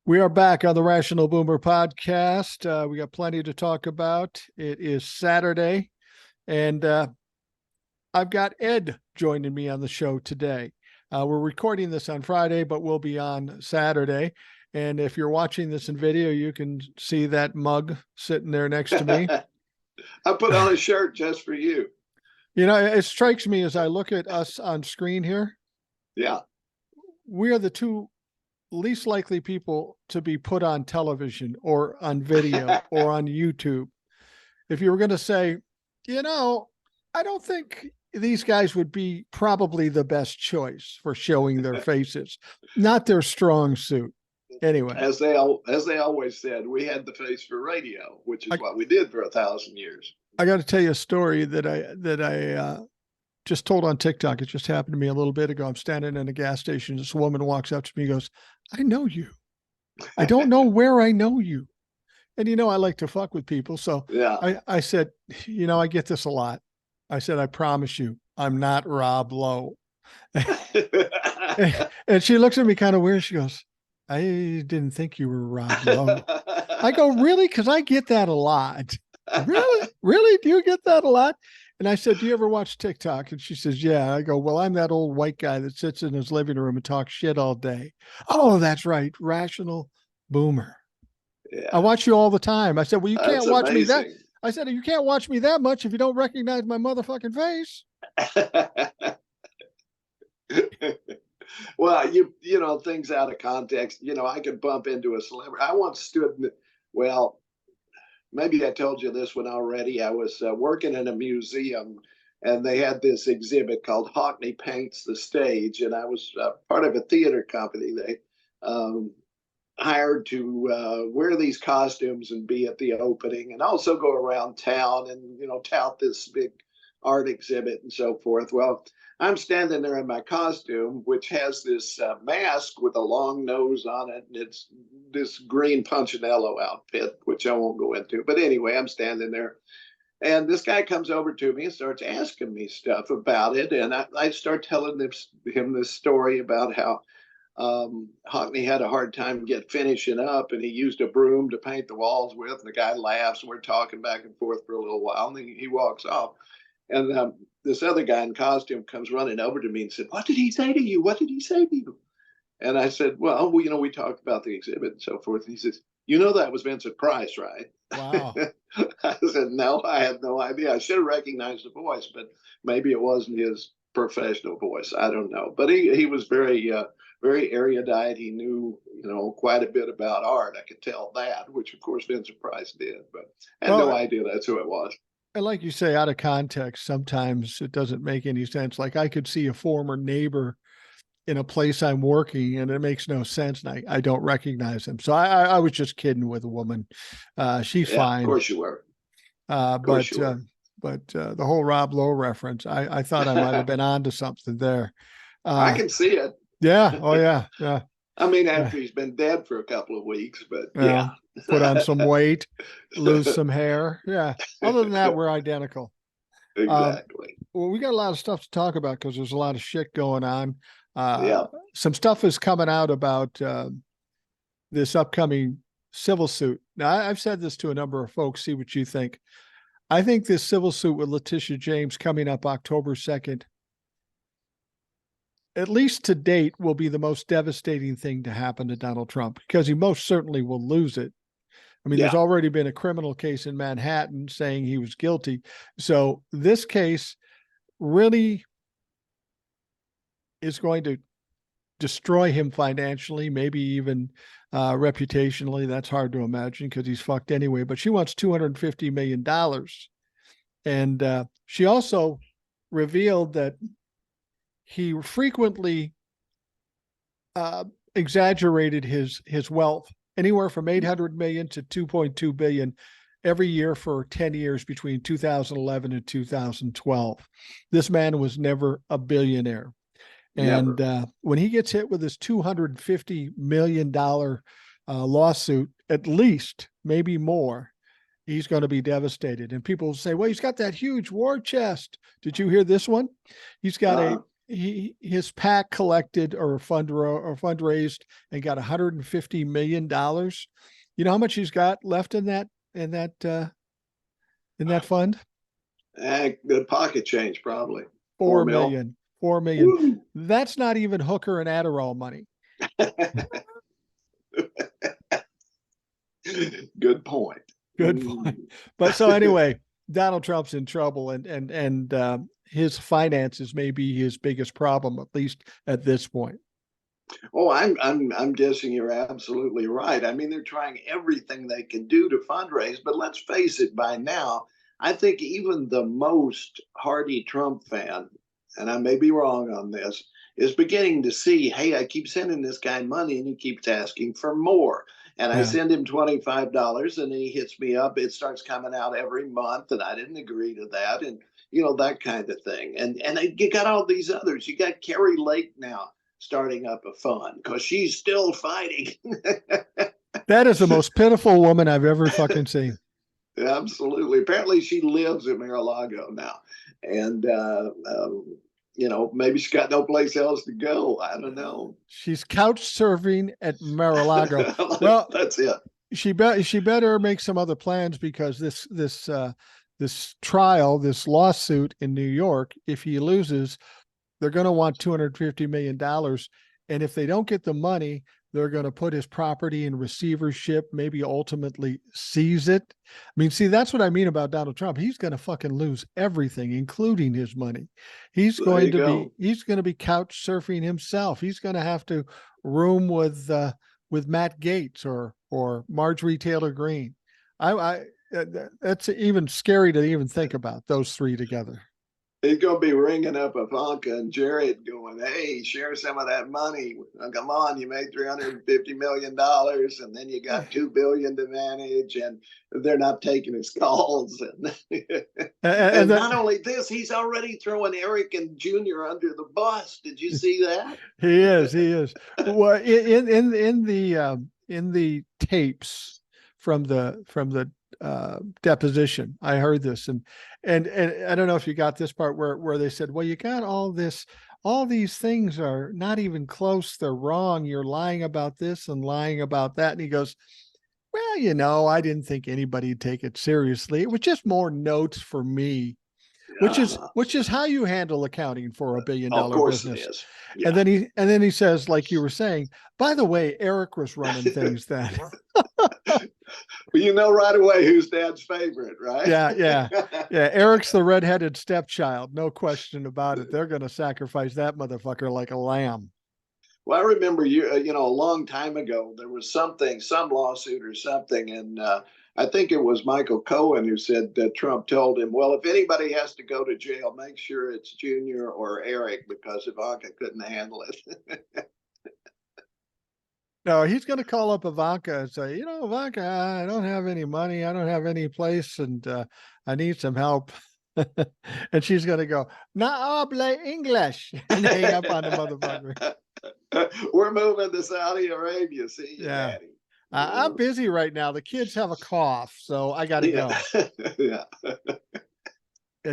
We are back on the Rational Boomer podcast. We got plenty to talk about. It is Saturday, and I've got Ed joining me on the show today. We're recording this on Friday, but we'll be on Saturday. And if you're watching this in video, you can see that mug sitting there next to me. I put on a shirt just for you. You know, it strikes me as I look at us on screen here. Yeah. We are the two least likely people to be put on television or on video or on YouTube. If you were going to say, I don't think these guys would be probably the best choice for showing their faces, not their strong suit. Anyway, as they always said, we had the face for radio, which is what we did for 1,000 years. I got to tell you a story that I just told on TikTok. It just happened to me a little bit ago. I'm standing in a gas station. This woman walks up to me and goes, "I know you. I don't know where I know you." And, I like to fuck with people. So yeah. I said, I get this a lot. I said, "I promise you, I'm not Rob Lowe." And she looks at me kind of weird. She goes, "I didn't think you were Rob Lowe." I go, "Really?" Because I get that a lot. Really? Really? Do you get that a lot? And I said, "Do you ever watch TikTok?" And she says, "Yeah." I go, "Well, I'm that old white guy that sits in his living room and talks shit all day." "Oh, that's right. Rational Boomer." Yeah. "I watch you all the time." I said, "Well, you can't watch me that." Amazing. I said, "You can't watch me that much if you don't recognize my motherfucking face." Well, things out of context. I could bump into a celebrity. I once stood, maybe I told you this one already. I was working in a museum, and they had this exhibit called Hockney Paints the Stage, and I was part of a theater company. They hired to wear these costumes and be at the opening, and also go around town and tout this big art exhibit and so forth. Well, I'm standing there in my costume, which has this mask with a long nose on it, and it's this green Punchinello outfit, which I won't go into. But anyway, I'm standing there, and this guy comes over to me and starts asking me stuff about it, and I start telling him this story about how Hockney had a hard time finishing up, and he used a broom to paint the walls with, and the guy laughs, and we're talking back and forth for a little while, and he walks off. And this other guy in costume comes running over to me and said, "What did he say to you? What did he say to you?" And I said, "Well, we talked about the exhibit and so forth." And he says, "That was Vincent Price, right?" Wow. I said, "No, I had no idea. I should have recognized the voice, but maybe it wasn't his professional voice. I don't know." But he was very, very erudite. He knew, quite a bit about art. I could tell that, which of course Vincent Price did, but I had no idea that's who it was. And like you say, out of context, sometimes it doesn't make any sense. Like I could see a former neighbor in a place I'm working and it makes no sense. And I don't recognize him. So I was just kidding with a woman. She's fine. Of course you were. But the whole Rob Lowe reference, I thought I might have been onto something there. I can see it. Yeah. Oh yeah. Yeah. I mean, after he's been dead for a couple of weeks, but yeah. Put on some weight, lose some hair. Yeah. Other than that, we're identical. Exactly. Well, we got a lot of stuff to talk about because there's a lot of shit going on. Yeah. Some stuff is coming out about this upcoming civil suit. Now, I've said this to a number of folks. See what you think. I think this civil suit with Letitia James coming up October 2nd, at least to date, will be the most devastating thing to happen to Donald Trump because he most certainly will lose it. I mean, there's already been a criminal case in Manhattan saying he was guilty. So this case really is going to destroy him financially, maybe even reputationally. That's hard to imagine because he's fucked anyway. But she wants $250 million. And she also revealed that he frequently exaggerated his wealth, anywhere from 800 million to 2.2 billion every year for 10 years between 2011 and 2012. This man was never a billionaire. And when he gets hit with this $250 million lawsuit, at least, maybe more, he's going to be devastated. And people say, well, he's got that huge war chest. Did you hear this one? He's got his PAC collected or fundraised and got $150 million. You know how much he's got left in that fund? Good pocket change, probably. 4 mil. million. 4 million. Woo! That's not even Hooker and Adderall money. Good point. Good point. But so anyway, Donald Trump's in trouble, and his finances may be his biggest problem, at least at this point. Oh, I'm guessing you're absolutely right. I mean, they're trying everything they can do to fundraise, but let's face it, by now, I think even the most hardy Trump fan, and I may be wrong on this, is beginning to see, hey, I keep sending this guy money and he keeps asking for more. And I send him $25 and he hits me up. It starts coming out every month and I didn't agree to that. And, you know, that kind of thing. And you got all these others. You got Carrie Lake now starting up a fund because she's still fighting. That is the most pitiful woman I've ever fucking seen. Absolutely. Apparently she lives in Mar-a-Lago now. And, you know, maybe she's got no place else to go. I don't know. She's couch surfing at Mar-a-Lago. Well, that's it. She better make some other plans because this trial, this lawsuit in New York, if he loses, they're going to want $250 million. And if they don't get the money, they're going to put his property in receivership, maybe ultimately seize it. I mean, see, that's what I mean about Donald Trump. He's going to fucking lose everything, including his money. He's going to be couch surfing himself. He's going to have to room with Matt Gaetz or Marjorie Taylor Greene. That's even scary to even think about those three together. He's going to be ringing up Ivanka and Jared going, hey, share some of that money. Come on, you made $350 million and then you got $2 billion to manage and they're not taking his calls. And not only this, he's already throwing Eric and Junior under the bus. Did you see that? He is. Well, in the tapes from the deposition, I heard this and I don't know if you got this part where they said, well, you got all these things are not even close, they're wrong, you're lying about this and lying about that. And he goes, well, you know, I didn't think anybody'd take it seriously. It was just more notes for me, which is how you handle accounting for $1 billion business. Of course it is. Yeah. And then he says, like you were saying, by the way, Eric was running things then. Well, you know right away who's Dad's favorite, right? Yeah. Eric's the redheaded stepchild, no question about it. They're going to sacrifice that motherfucker like a lamb. Well, I remember a long time ago there was some lawsuit or something, and I think it was Michael Cohen who said that Trump told him, well, if anybody has to go to jail, make sure it's Junior or Eric because Ivanka couldn't handle it. No, he's going to call up Ivanka and say, you know, Ivanka, I don't have any money. I don't have any place and I need some help. And she's going to go, "No habla English," and hang up on the motherfucker. We're moving to Saudi Arabia. See you, yeah. Daddy. I'm busy right now. The kids have a cough, so I got to go. Yeah.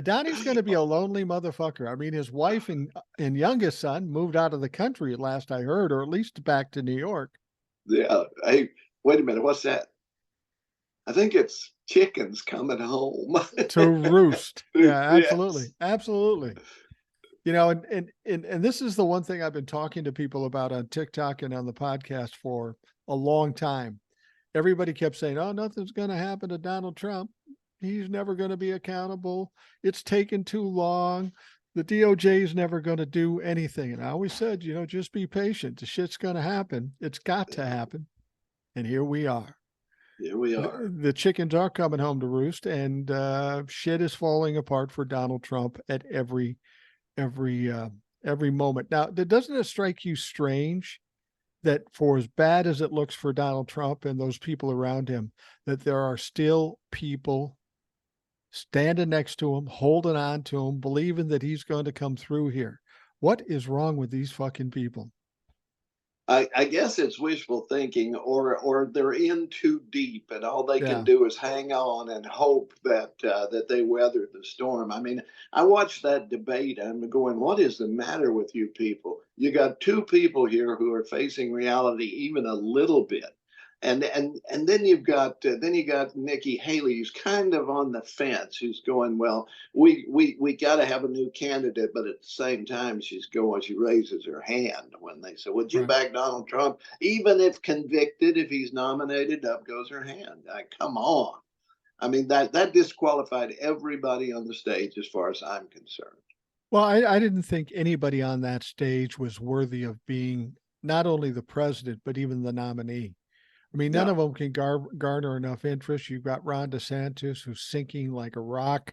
Donnie's going to be a lonely motherfucker. I mean, his wife and youngest son moved out of the country at last I heard, or at least back to New York. Yeah. Hey, wait a minute. What's that? I think it's chickens coming home to roost. Yeah, absolutely. Yes. Absolutely. You know, and this is the one thing I've been talking to people about on TikTok and on the podcast for a long time. Everybody kept saying, oh, nothing's going to happen to Donald Trump. He's never going to be accountable. It's taken too long. The DOJ is never going to do anything. And I always said, you know, just be patient. The shit's going to happen. It's got to happen. And here we are. Here we are. The chickens are coming home to roost, and shit is falling apart for Donald Trump at every moment. Now, doesn't it strike you strange that for as bad as it looks for Donald Trump and those people around him, that there are still people standing next to him, holding on to him, believing that he's going to come through here? What is wrong with these fucking people? I guess it's wishful thinking, or they're in too deep, and all they can Yeah, do is hang on and hope that that they weather the storm. I mean, I watched that debate. I'm going, what is the matter with you people? You got two people here who are facing reality even a little bit, and then you got Nikki Haley, who's kind of on the fence, who's going, well, we got to have a new candidate, but at the same time, she raises her hand when they say, "Would you right. back Donald Trump, even if convicted, if he's nominated?" Up goes her hand. Come on. I mean, that disqualified everybody on the stage, as far as I'm concerned. Well, I didn't think anybody on that stage was worthy of being not only the president, but even the nominee. I mean, none of No. them can garner enough interest. You've got Ron DeSantis, who's sinking like a rock.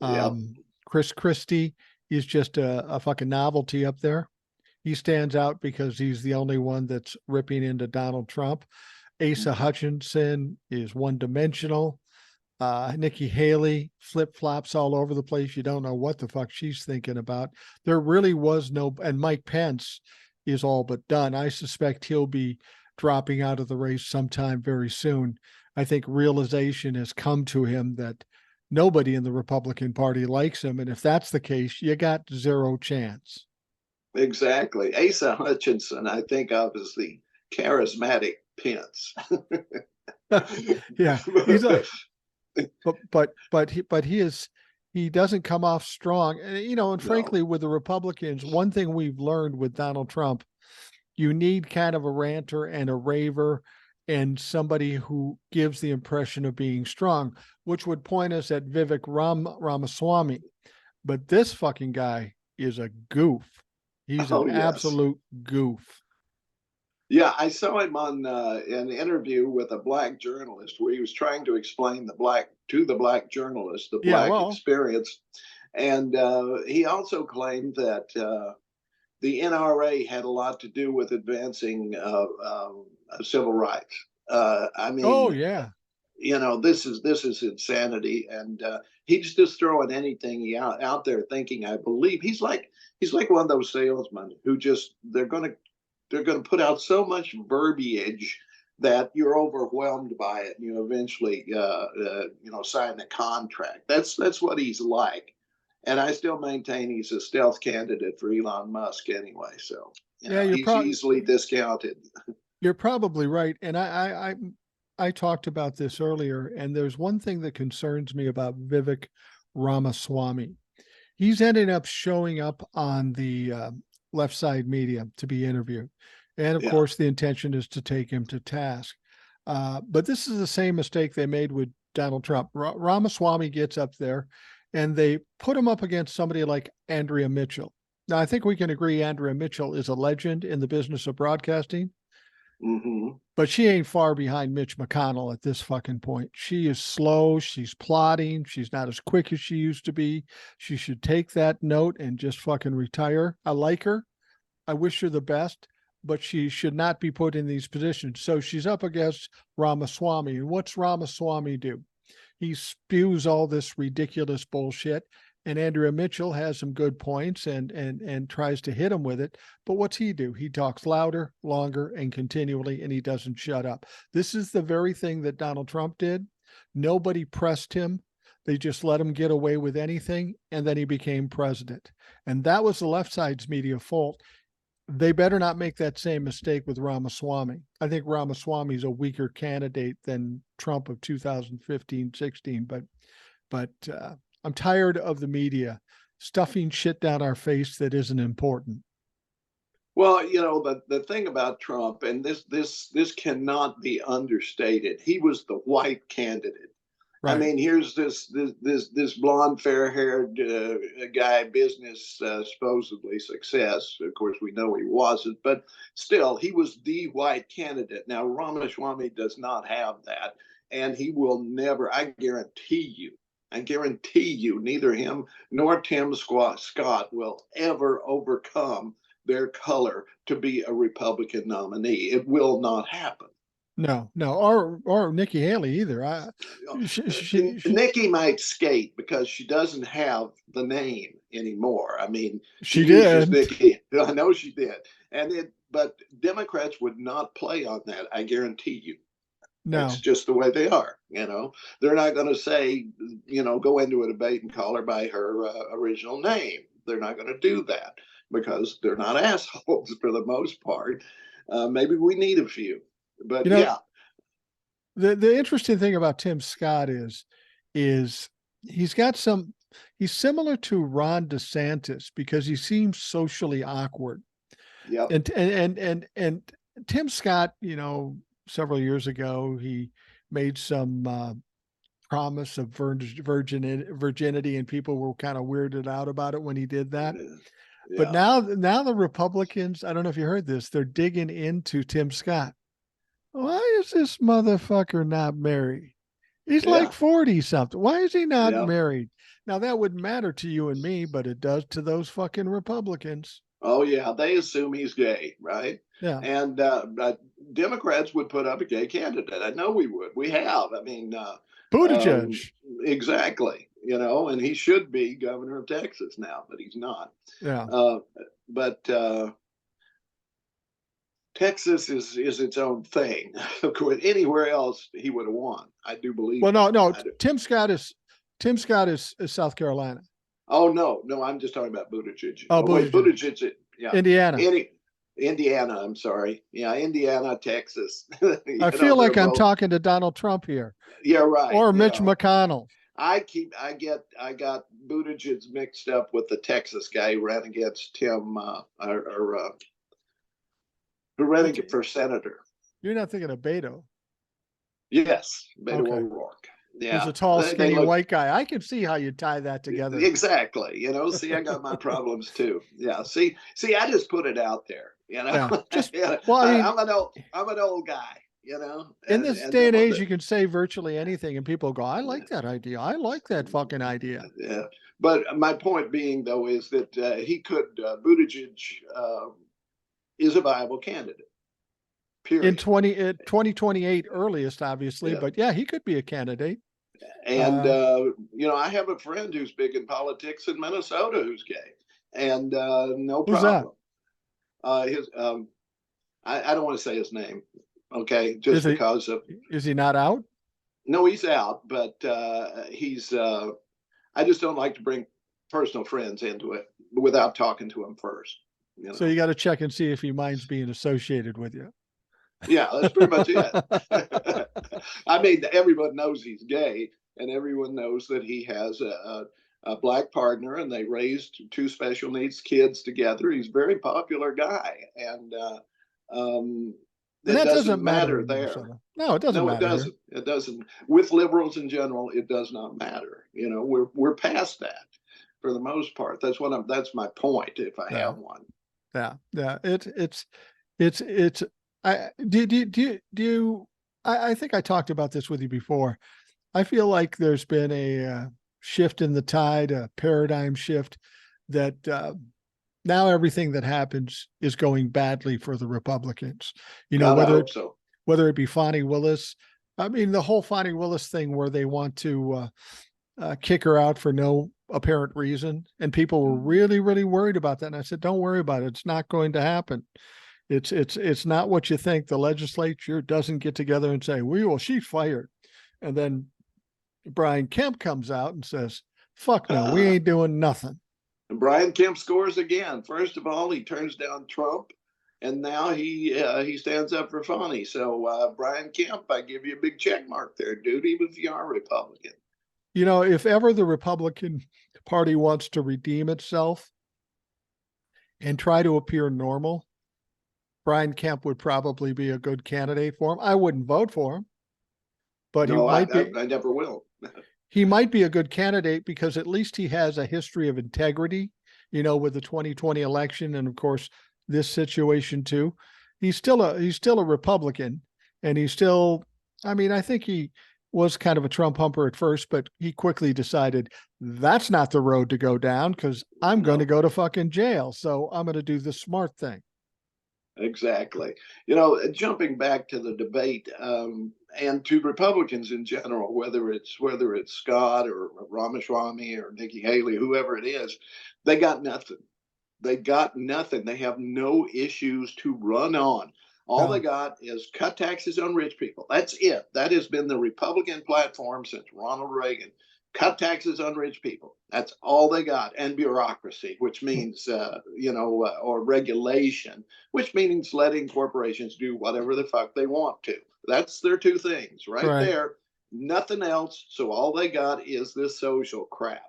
Yep. Chris Christie is just a fucking novelty up there. He stands out because he's the only one that's ripping into Donald Trump. Asa Hutchinson is one dimensional. Nikki Haley flip flops all over the place. You don't know what the fuck she's thinking about. There really was no, and Mike Pence is all but done. I suspect he'll be dropping out of the race sometime very soon. I think realization has come to him that nobody in the Republican Party likes him. And if that's the case, you got zero chance. Exactly. Asa Hutchinson, I think of as the charismatic Pence. Yeah. He's a, but he doesn't come off strong. And, you know, and No. frankly, with the Republicans, one thing we've learned with Donald Trump, you need kind of a ranter and a raver and somebody who gives the impression of being strong, which would point us at Vivek Ramaswamy. But this fucking guy is a goof. He's an Oh yes. absolute goof. Yeah, I saw him on an interview with a black journalist where he was trying to explain the black journalist the Yeah, black well, experience, and he also claimed that the NRA had a lot to do with advancing civil rights. I oh mean, yeah. this is insanity, and he's just throwing anything out there, thinking. I believe he's like one of those salesmen who just they're going to put out so much verbiage that you're overwhelmed by it, and you eventually sign the contract. That's what he's like, and I still maintain he's a stealth candidate for Elon Musk anyway. So Yeah, he's easily discounted. you're probably right. And I talked about this earlier, and there's one thing that concerns me about Vivek Ramaswamy. He's ended up showing up on the left side media to be interviewed. And of Yeah. course, the intention is to take him to task. But this is the same mistake they made with Donald Trump. Ramaswamy gets up there and they put him up against somebody like Andrea Mitchell. Now, I think we can agree Andrea Mitchell is a legend in the business of broadcasting. Hmm. But she ain't far behind Mitch McConnell at this fucking point. She is slow. She's plodding. She's not as quick as she used to be. She should take that note and just fucking retire. I like her. I wish her the best, but she should not be put in these positions. So she's up against Ramaswamy. And what's Ramaswamy do? He spews all this ridiculous bullshit. And Andrea Mitchell has some good points and tries to hit him with it. But what's he do? He talks louder, longer, and continually, and he doesn't shut up. This is the very thing that Donald Trump did. Nobody pressed him. They just let him get away with anything, and then he became president. And that was the left side's media fault. They better not make that same mistake with Ramaswamy. I think Ramaswamy is a weaker candidate than Trump of 2015, 16, but I'm tired of the media stuffing shit down our face that isn't important. Well, the thing about Trump, and this cannot be understated. He was the white candidate. I Right. mean, here's this blonde, fair-haired guy, business supposedly success. Of course, we know he wasn't, but still, he was the white candidate. Now, Ramaswamy does not have that, and he will never. I guarantee you, neither him nor Tim Scott will ever overcome their color to be a Republican nominee. It will not happen. No, no, or Nikki Haley either. Nikki might skate because she doesn't have the name anymore. I mean, she She uses did. Nikki. I know she did, and but Democrats would not play on that. I guarantee you. It's No. just the way they are. They're not going to say, go into a debate and call her by her original name. They're not going to do that because they're not assholes for the most part. Maybe we need a few, but You know, yeah. the interesting thing about Tim Scott is he's got some, he's similar to Ron DeSantis because he seems socially awkward. Yep. And Tim Scott, several years ago, he made some promise of virginity, and people were kind of weirded out about it when he did that. But Yeah. now the Republicans, I don't know if you heard this, they're digging into Tim Scott. Why is this motherfucker not married? He's like Yeah. 40 something. Why is he not Yeah. married? Now that wouldn't matter to you and me, but it does to those fucking Republicans. Oh yeah, they assume he's gay, right? Yeah. And Democrats would put up a gay candidate. I know we would. We have. I mean, um, Buttigieg. exactly. And he should be governor of Texas now, but he's not. Yeah. But Texas is its own thing. Of course, anywhere else he would have won. I do believe. Well, no. that. Tim Scott is South Carolina. Oh no, I'm just talking about Buttigieg. Oh, wait, Buttigieg. Yeah, Indiana. Indiana. I'm sorry. Yeah, Indiana, Texas. I feel like I'm both... talking to Donald Trump here. Yeah, right. Or Mitch McConnell. I got Buttigieg mixed up with the Texas guy who ran against Tim, who ran for senator. You're not thinking of Beto. Yes, Beto Okay. O'Rourke. Yeah, he's a tall, skinny white guy. I can see how you tie that together. Exactly. See, I got my problems too. Yeah. See, I just put it out there. Yeah. Just, well, I mean, I'm an old guy. In this day and age, you can say virtually anything, and people go, "I like that idea. I like that fucking idea." Yeah. But my point being, though, is that Buttigieg is a viable candidate. Period. In 2028 earliest, obviously, yeah. But yeah, he could be a candidate. And I have a friend who's big in politics in Minnesota who's gay, and no problem. Who's that? I don't want to say his name, okay? Just because of. Is he not out? No, he's out, but he's. I just don't like to bring personal friends into it without talking to him first. So you got to check and see if he minds being associated with you. Yeah, that's pretty much it. I mean, everyone knows he's gay, and everyone knows that he has a black partner, and they raised two special needs kids together. He's a very popular guy, and that doesn't matter there. No, it doesn't matter. It doesn't. It doesn't. With liberals in general, it does not matter. We're past that for the most part. That's my point. If I have one. Yeah. It's. I think I talked about this with you before. I feel like there's been a shift in the tide, a paradigm shift that now everything that happens is going badly for the Republicans. Whether it be Fani Willis. I mean, the whole Fani Willis thing where they want to kick her out for no apparent reason. And people were really, really worried about that. And I said, don't worry about it. It's not going to happen. It's not what you think. The legislature doesn't get together and say, she's fired. And then Brian Kemp comes out and says, fuck no, we ain't doing nothing. And Brian Kemp scores again. First of all, he turns down Trump, and now he stands up for Fani. So Brian Kemp, I give you a big check mark there, dude. Even if you are a Republican. If ever the Republican Party wants to redeem itself and try to appear normal, Brian Kemp would probably be a good candidate for him. I wouldn't vote for him, but I never will. He might be a good candidate because at least he has a history of integrity, with the 2020 election. And of course, this situation too. He's still a Republican, and I think he was kind of a Trump humper at first, but he quickly decided that's not the road to go down because I'm going to go to fucking jail. So I'm going to do the smart thing. Exactly. Jumping back to the debate and to Republicans in general, whether it's Scott or Ramaswamy or Nikki Haley, whoever it is, they got nothing. They got nothing. They have no issues to run on. All they No, got is cut taxes on rich people. That's it. That has been the Republican platform since Ronald Reagan. Cut taxes on rich people. That's all they got. And bureaucracy, which means, or regulation, which means letting corporations do whatever the fuck they want to. That's their two things right right. there. Nothing else. So all they got is this social crap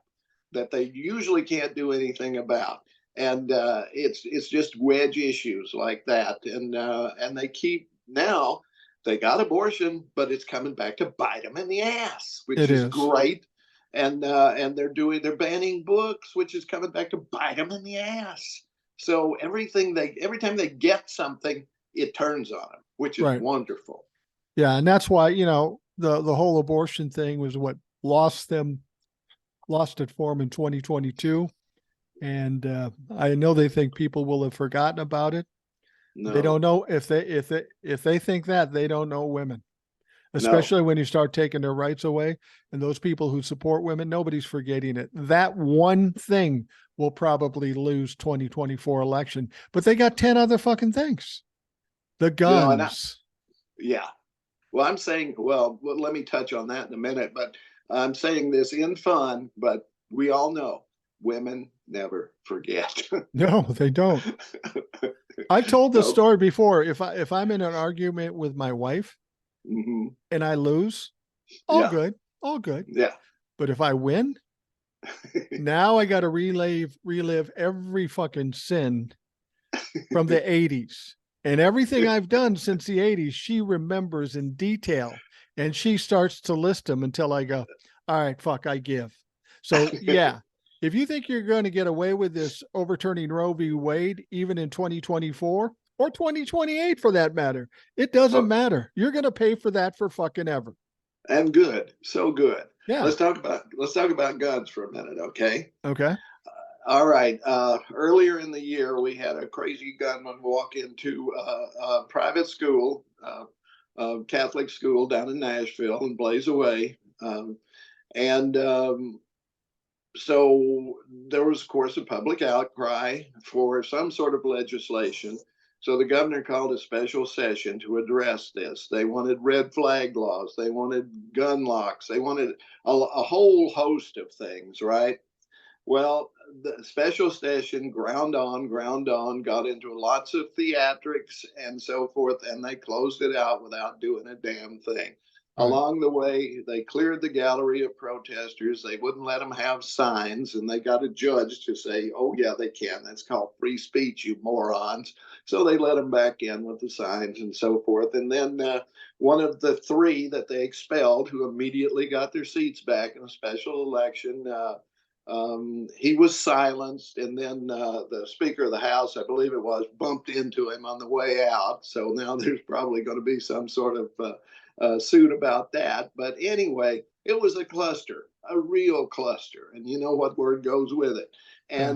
that they usually can't do anything about. And it's just wedge issues like that, and they keep now they got abortion, but it's coming back to bite them in the ass, which It is is. great. And they're banning books, which is coming back to bite them in the ass. So every time they get something, it turns on them, which is Right. wonderful. Yeah. And that's why, the whole abortion thing was what lost it for them in 2022. And I know they think people will have forgotten about it. They don't No, know if they think that, they don't know women, no. especially when you start taking their rights away. And those people who support women, nobody's forgetting it. That one thing will probably lose 2024 election, but they got 10 other fucking things. The And guns. yeah. Well, I'm saying, well, let me touch on that in a minute, but I'm saying this in fun, but we all know women never forget. No, they don't. I've told this No. story before. If I'm in an argument with my wife Hmm. and I lose, all Yeah. good, all good. Yeah. But if I win, now I got to relive every fucking sin from the 80s. And everything I've done since the 80s, she remembers in detail. And she starts to list them until I go, all right, fuck, I give. So, yeah, if you think you're going to get away with this overturning Roe v. Wade, even in 2024 or 2028 for that matter, it doesn't Oh, matter. You're going to pay for that for fucking ever. and good. So good. Yeah. Let's talk about guns for a minute, okay? Okay. All right. Earlier in the year, we had a crazy gunman walk into a private school, a Catholic school down in Nashville, and blaze away. And So there was, of course, a public outcry for some sort of legislation. So the governor called a special session to address this. They wanted red flag laws. They wanted gun locks. They wanted a whole host of things, right? Well, the special session ground on, got into lots of theatrics and so forth, and they closed it out without doing a damn thing. Right. Along the way, they cleared the gallery of protesters. They wouldn't let them have signs, and they got a judge to say, oh, yeah, they can. That's called free speech, you morons. So they let them back in with the signs and so forth. And then one of the three that they expelled, who immediately got their seats back in a special election, he was silenced, and then the Speaker of the House, I believe it was, bumped into him on the way out. So now there's probably going to be some sort of suit about that. But anyway, it was a cluster, a real cluster, and you know what word goes with it. Yeah.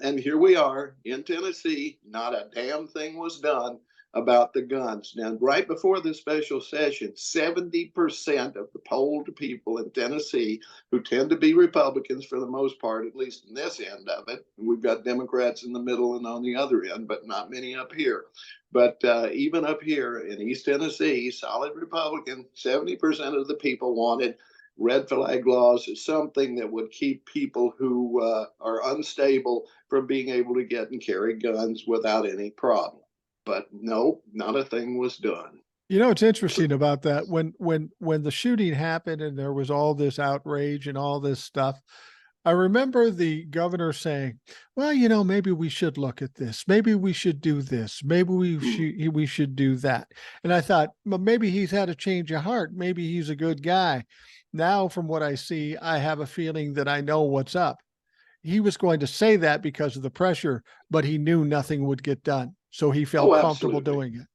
And here we are in Tennessee. Not a damn thing was done about the guns. Now, right before the special session, 70% of the polled people in Tennessee, who tend to be Republicans for the most part, at least in this end of it, we've got Democrats in the middle and on the other end, but not many up here. But even up here in East Tennessee, solid Republican, 70% of the people wanted red flag laws, something that would keep people who are unstable from being able to get and carry guns without any problem. But no, not a thing was done. It's interesting about that. When the shooting happened and there was all this outrage and all this stuff, I remember the governor saying, well, maybe we should look at this. Maybe we should do this. Maybe we should do that. And I thought, well, maybe he's had a change of heart. Maybe he's a good guy. Now, from what I see, I have a feeling that I know what's up. He was going to say that because of the pressure, but he knew nothing would get done. So he felt Oh, comfortable absolutely. doing it.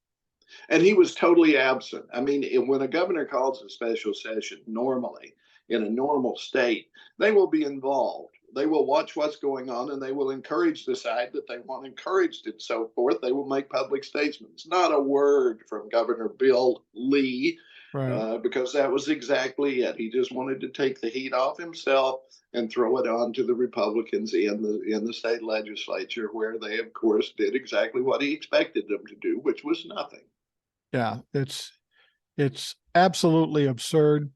And he was totally absent. I mean, when a governor calls a special session, normally in a normal state, they will be involved. They will watch what's going on, and they will encourage the side that they want encouraged and so forth. They will make public statements. Not a word from Governor Bill Lee, Right. because that was exactly it. He just wanted to take the heat off himself and throw it on to the Republicans in the state legislature, where they, of course, did exactly what he expected them to do, which was nothing. Yeah. It's absolutely absurd.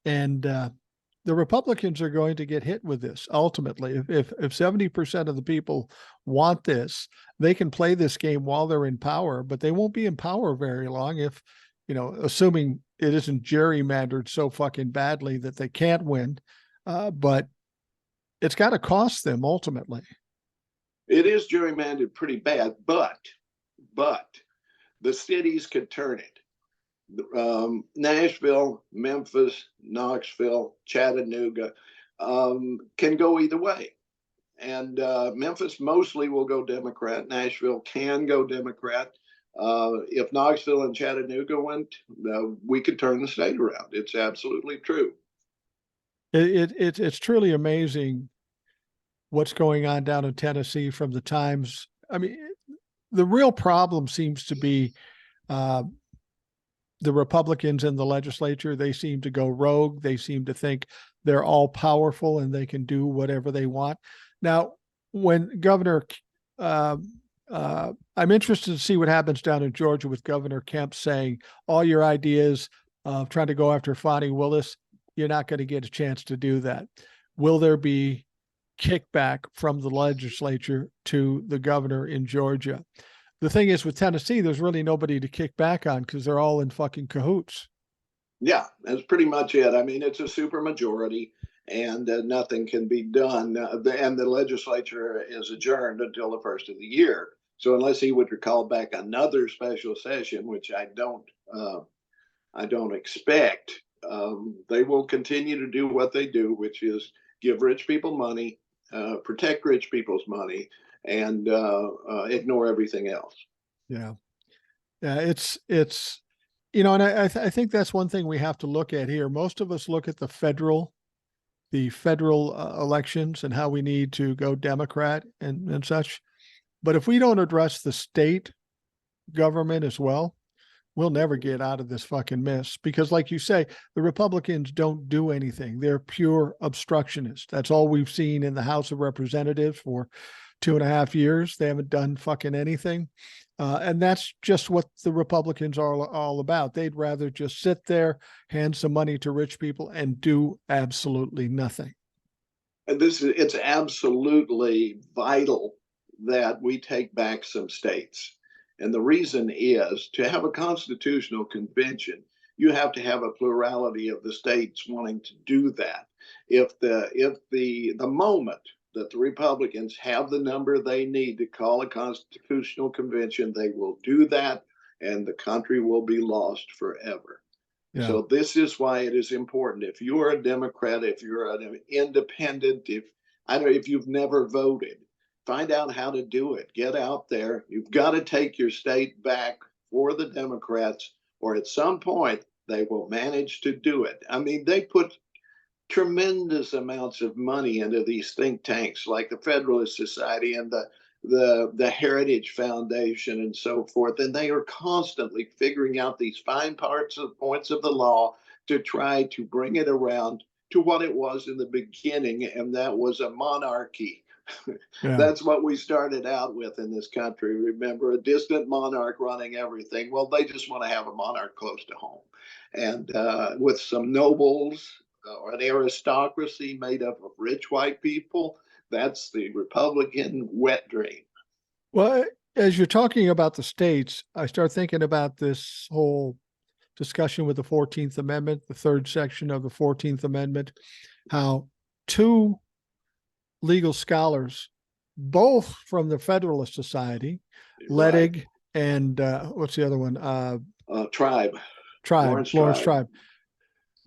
And the Republicans are going to get hit with this ultimately. If 70% of the people want this, they can play this game while they're in power, but they won't be in power very long if, assuming it isn't gerrymandered so fucking badly that they can't win. But it's got to cost them ultimately. It is gerrymandered pretty bad, but the cities could turn it. Nashville, Memphis, Knoxville, Chattanooga can go either way. And Memphis mostly will go Democrat. Nashville can go Democrat. If Knoxville and Chattanooga went, we could turn the state around. It's absolutely true. It's truly amazing what's going on down in Tennessee from the Times. I mean, the real problem seems to be the Republicans in the legislature. They seem to go rogue. They seem to think they're all powerful and they can do whatever they want. Now, when I'm interested to see what happens down in Georgia with Governor Kemp saying all your ideas of trying to go after Fani Willis, you're not going to get a chance to do that. Will there be kickback from the legislature to the governor in Georgia? The thing is, with Tennessee, there's really nobody to kick back on because they're all in fucking cahoots. Yeah, that's pretty much it. I mean, it's a super majority, and nothing can be done. And the legislature is adjourned until the first of the year. So unless he would recall back another special session, which I don't expect, they will continue to do what they do, which is give rich people money, protect rich people's money, and ignore everything else. Yeah. Yeah. It's, and I think that's one thing we have to look at here. Most of us look at the federal elections and how we need to go Democrat and such. But if we don't address the state government as well, we'll never get out of this fucking mess because, like you say, the Republicans don't do anything. They're pure obstructionists. That's all we've seen in the House of Representatives for 2.5 years. They haven't done fucking anything. And that's just what the Republicans are all about. They'd rather just sit there, hand some money to rich people, and do absolutely nothing. And it's absolutely vital that we take back some states. And the reason is to have a constitutional convention, you have to have a plurality of the states wanting to do that. If the moment that the Republicans have the number they need to call a constitutional convention, they will do that, and the country will be lost forever. Yeah. So this is why it is important. If you're a Democrat, if you're an independent, if you've never voted, find out how to do it. Get out there. You've got to take your state back for the Democrats, or at some point they will manage to do it. I mean, they put tremendous amounts of money into these think tanks like the Federalist Society and the Heritage Foundation and so forth, and they are constantly figuring out these fine points of the law to try to bring it around to what it was in the beginning, and that was a monarchy. Yeah. That's what we started out with in this country. Remember, a distant monarch running everything. Well, they just want to have a monarch close to home, and with some nobles or an aristocracy made up of rich white people. That's the Republican wet dream. Well, as you're talking about the states, I start thinking about this whole discussion with the 14th Amendment, the third section of the 14th Amendment, how two legal scholars, both from the Federalist Society, right, Ledig and what's the other one? Tribe. Lawrence Tribe.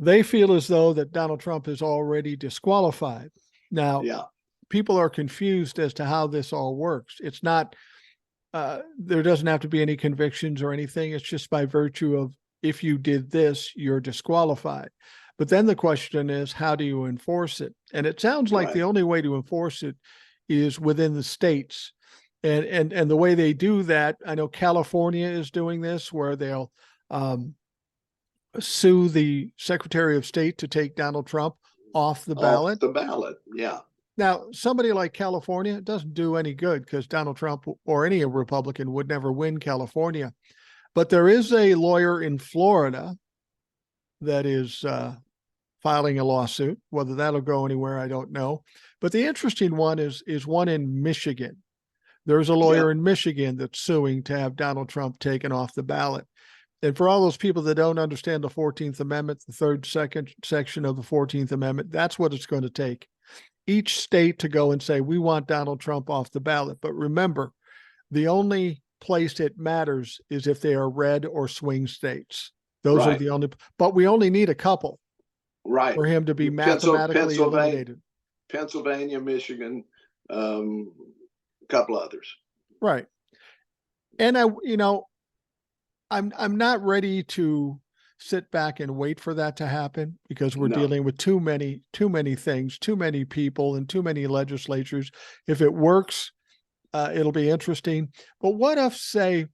They feel as though that Donald Trump is already disqualified. Now, yeah, people are confused as to how this all works. It's not, there doesn't have to be any convictions or anything. It's just by virtue of if you did this, you're disqualified. But then the question is, how do you enforce it? And it sounds like the only way to enforce it is within the states. And the way they do that, I know California is doing this, where they'll sue the Secretary of State to take Donald Trump off the Off ballot. the ballot. Yeah. Now, somebody like California doesn't do any good because Donald Trump or any Republican would never win California. But there is a lawyer in Florida that is filing a lawsuit. Whether that'll go anywhere, I don't know. But the interesting one is one in Michigan. There's a lawyer in Michigan that's suing to have Donald Trump taken off the ballot. And for all those people that don't understand the 14th Amendment, the second section of the 14th Amendment, that's what it's going to take. Each state to go and say, we want Donald Trump off the ballot. But remember, the only place it matters is if they are red or swing states. Those are the only, but we only need a couple for him to be mathematically eliminated. Pennsylvania, Michigan, a couple others. Right. And I'm not ready to sit back and wait for that to happen because we're dealing with too many things, too many people, and too many legislatures. If it works, it'll be interesting. But what if, say,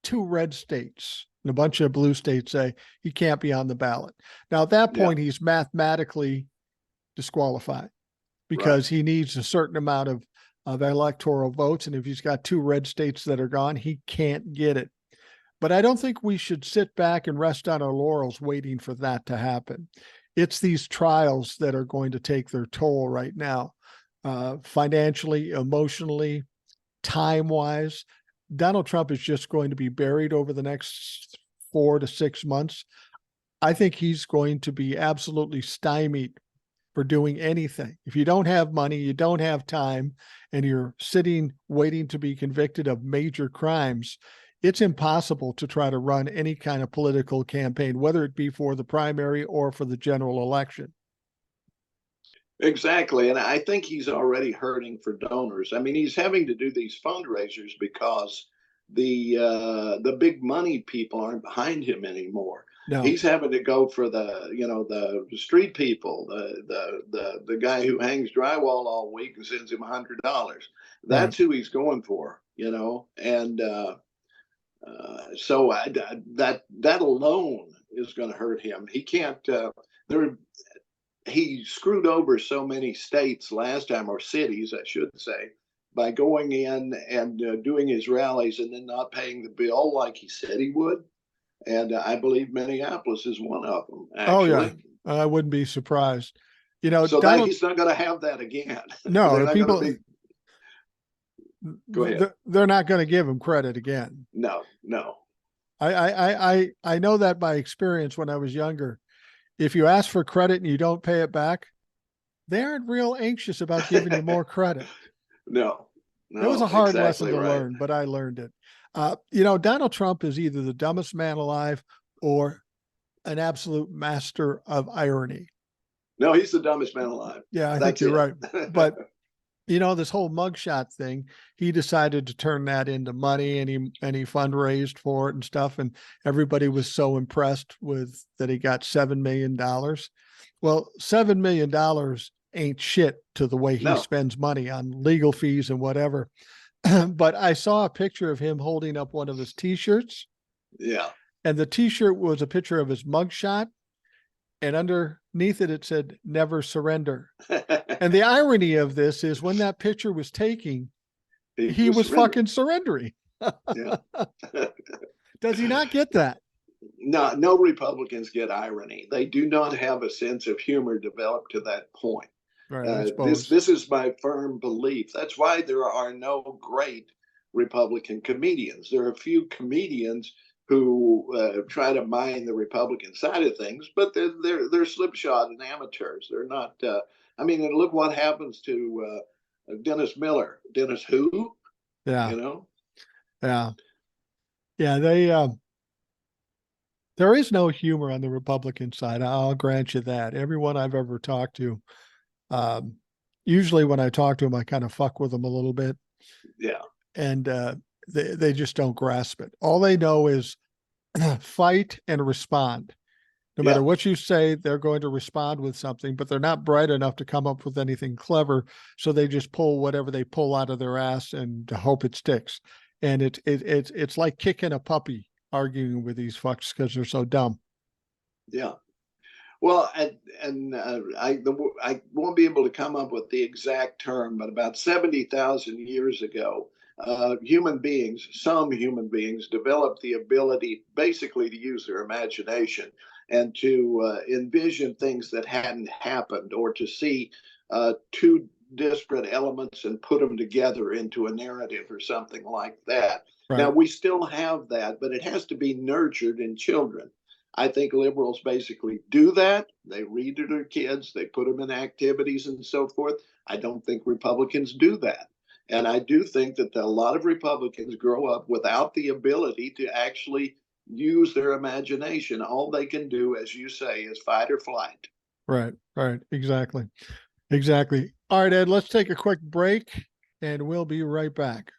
2 red states and a bunch of blue states say he can't be on the ballot? Now, at that point, he's mathematically disqualified because he needs a certain amount of electoral votes. And if he's got 2 red states that are gone, he can't get it. But I don't think we should sit back and rest on our laurels waiting for that to happen. It's these trials that are going to take their toll right now, financially, emotionally, time-wise. Donald Trump is just going to be buried over the next 4 to 6 months. I think he's going to be absolutely stymied for doing anything. If you don't have money, you don't have time, and you're sitting waiting to be convicted of major crimes, it's impossible to try to run any kind of political campaign, whether it be for the primary or for the general election. Exactly. And I think he's already hurting for donors. I mean, he's having to do these fundraisers because the big money people aren't behind him anymore. No. He's having to go for the street people, the guy who hangs drywall all week and sends him $100. That's who he's going for, and so that alone is going to hurt him. He can't. He screwed over so many states last time, or cities, I should say, by going in and doing his rallies and then not paying the bill like he said he would. And I believe Minneapolis is one of them. Actually. Oh yeah, I wouldn't be surprised. So Donald, he's not going to have that again. No, people. Go ahead. They're not going to give him credit again. No. I know that by experience when I was younger. If you ask for credit and you don't pay it back, they aren't real anxious about giving you more credit. No, it was a hard lesson to learn, but I learned it. Donald Trump is either the dumbest man alive or an absolute master of irony. No, he's the dumbest man alive. Yeah, I think you're right. But this whole mugshot thing, he decided to turn that into money, and he fundraised for it and stuff. And everybody was so impressed with that he got $7 million. Well, $7 million ain't shit to the way he spends money on legal fees and whatever. But I saw a picture of him holding up one of his T-shirts. Yeah. And the T-shirt was a picture of his mugshot. And underneath it, it said, "Never surrender." And the irony of this is when that picture was taken, he was fucking surrendering. Yeah. Does he not get that? No Republicans get irony. They do not have a sense of humor developed to that point. Right, this is my firm belief. That's why there are no great Republican comedians. There are a few comedians who try to mine the Republican side of things, but they're slipshod and amateurs. They're not. And look what happens to Dennis Miller. Dennis who? Yeah. Yeah. They. There is no humor on the Republican side. I'll grant you that. Everyone I've ever talked to, usually when I talk to them, I kind of fuck with them a little bit. Yeah. And they just don't grasp it. All they know is fight and respond. No matter what you say, they're going to respond with something, but they're not bright enough to come up with anything clever. So they just pull whatever they pull out of their ass and hope it sticks. And it's like kicking a puppy arguing with these fucks because they're so dumb. Yeah. Well, I won't be able to come up with the exact term, but about 70,000 years ago, some human beings developed the ability basically to use their imagination and to envision things that hadn't happened, or to see two disparate elements and put them together into a narrative or something like that. Now, Right. we still have that, but it has to be nurtured in children. I think liberals basically do that. They read to their kids, they put them in activities and so forth. I don't think Republicans do that. And I do think that a lot of Republicans grow up without the ability to actually use their imagination. All they can do, as you say, is fight or flight. Right. Right. Exactly. Exactly. All right, Ed, let's take a quick break and we'll be right back.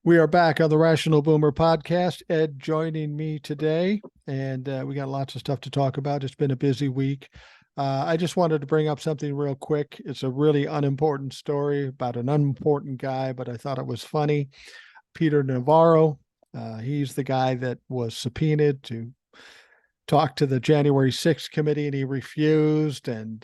We are back on the Rational Boomer podcast. Ed joining me today, and we got lots of stuff to talk about. It's been a busy week. I just wanted to bring up something real quick. It's a really unimportant story about an unimportant guy, but I thought it was funny. Peter Navarro, he's the guy that was subpoenaed to talk to the January 6th committee, and he refused, and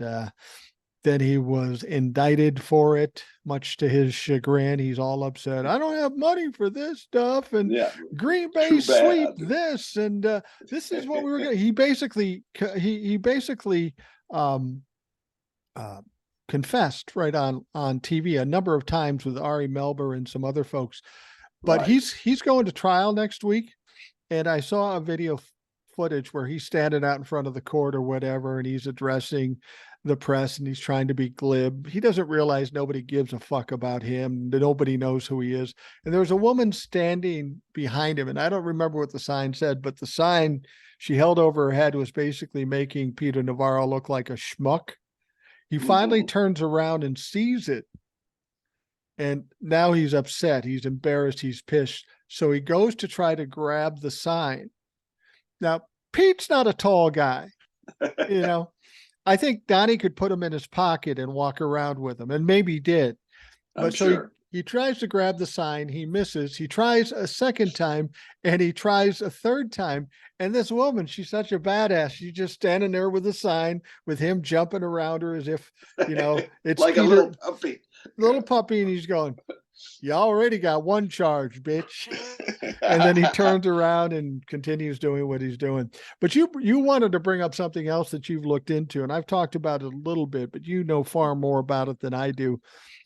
then he was indicted for it, much to his chagrin. He's all upset. I don't have money for this stuff, and Yeah, Green Bay too sweep bad. this, and this is what we were going. He basically um, confessed right on TV a number of times with Ari Melber and some other folks. But Right. he's going to trial next week, and I saw a video footage where he's standing out in front of the court or whatever, and he's addressing the press and he's trying to be glib. He doesn't realize nobody gives a fuck about him. Nobody knows who he is. And there was a woman standing behind him, and I don't remember what the sign said, but the sign she held over her head was basically making Peter Navarro look like a schmuck. He finally turns around and sees it. And now he's upset. He's embarrassed. He's pissed. So he goes to try to grab the sign. Now, Pete's not a tall guy. You know, I think Donnie could put him in his pocket and walk around with him, and maybe did. I'm But so sure. he tries to grab the sign. He misses. He tries a second time, and he tries a third time. And this woman, she's such a badass. She's just standing there with the sign, with him jumping around her as if, it's Like a Peter, little puppy. little puppy, and he's going, "You already got one charge, bitch." And then he turns around and continues doing what he's doing. But you wanted to bring up something else that you've looked into, and I've talked about it a little bit, but you know far more about it than I do.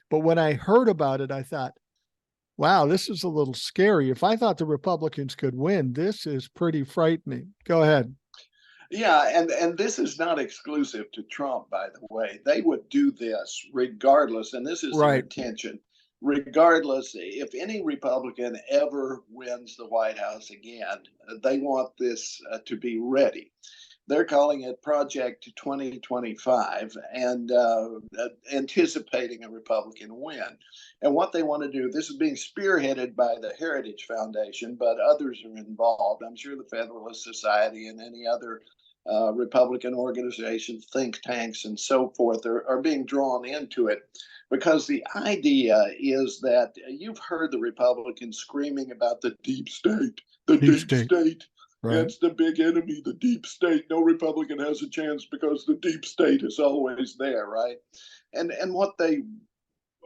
But when I heard about it, I thought, wow, this is a little scary. If I thought the Republicans could win, this is pretty frightening. Go ahead. Yeah, and this is not exclusive to Trump, by the way. They would do this regardless, and this is their Right. intention. Regardless, if any Republican ever wins the White House again, they want this to be ready. They're calling it Project 2025 and anticipating a Republican win. And what they want to do, this is being spearheaded by the Heritage Foundation, but others are involved. I'm sure the Federalist Society and any other Republican organizations, think tanks, and so forth are being drawn into it. Because the idea is that you've heard the Republicans screaming about the deep state, the Deep deep state. state. Right. It's the big enemy, the deep state. No Republican has a chance because the deep state is always there, right? And what they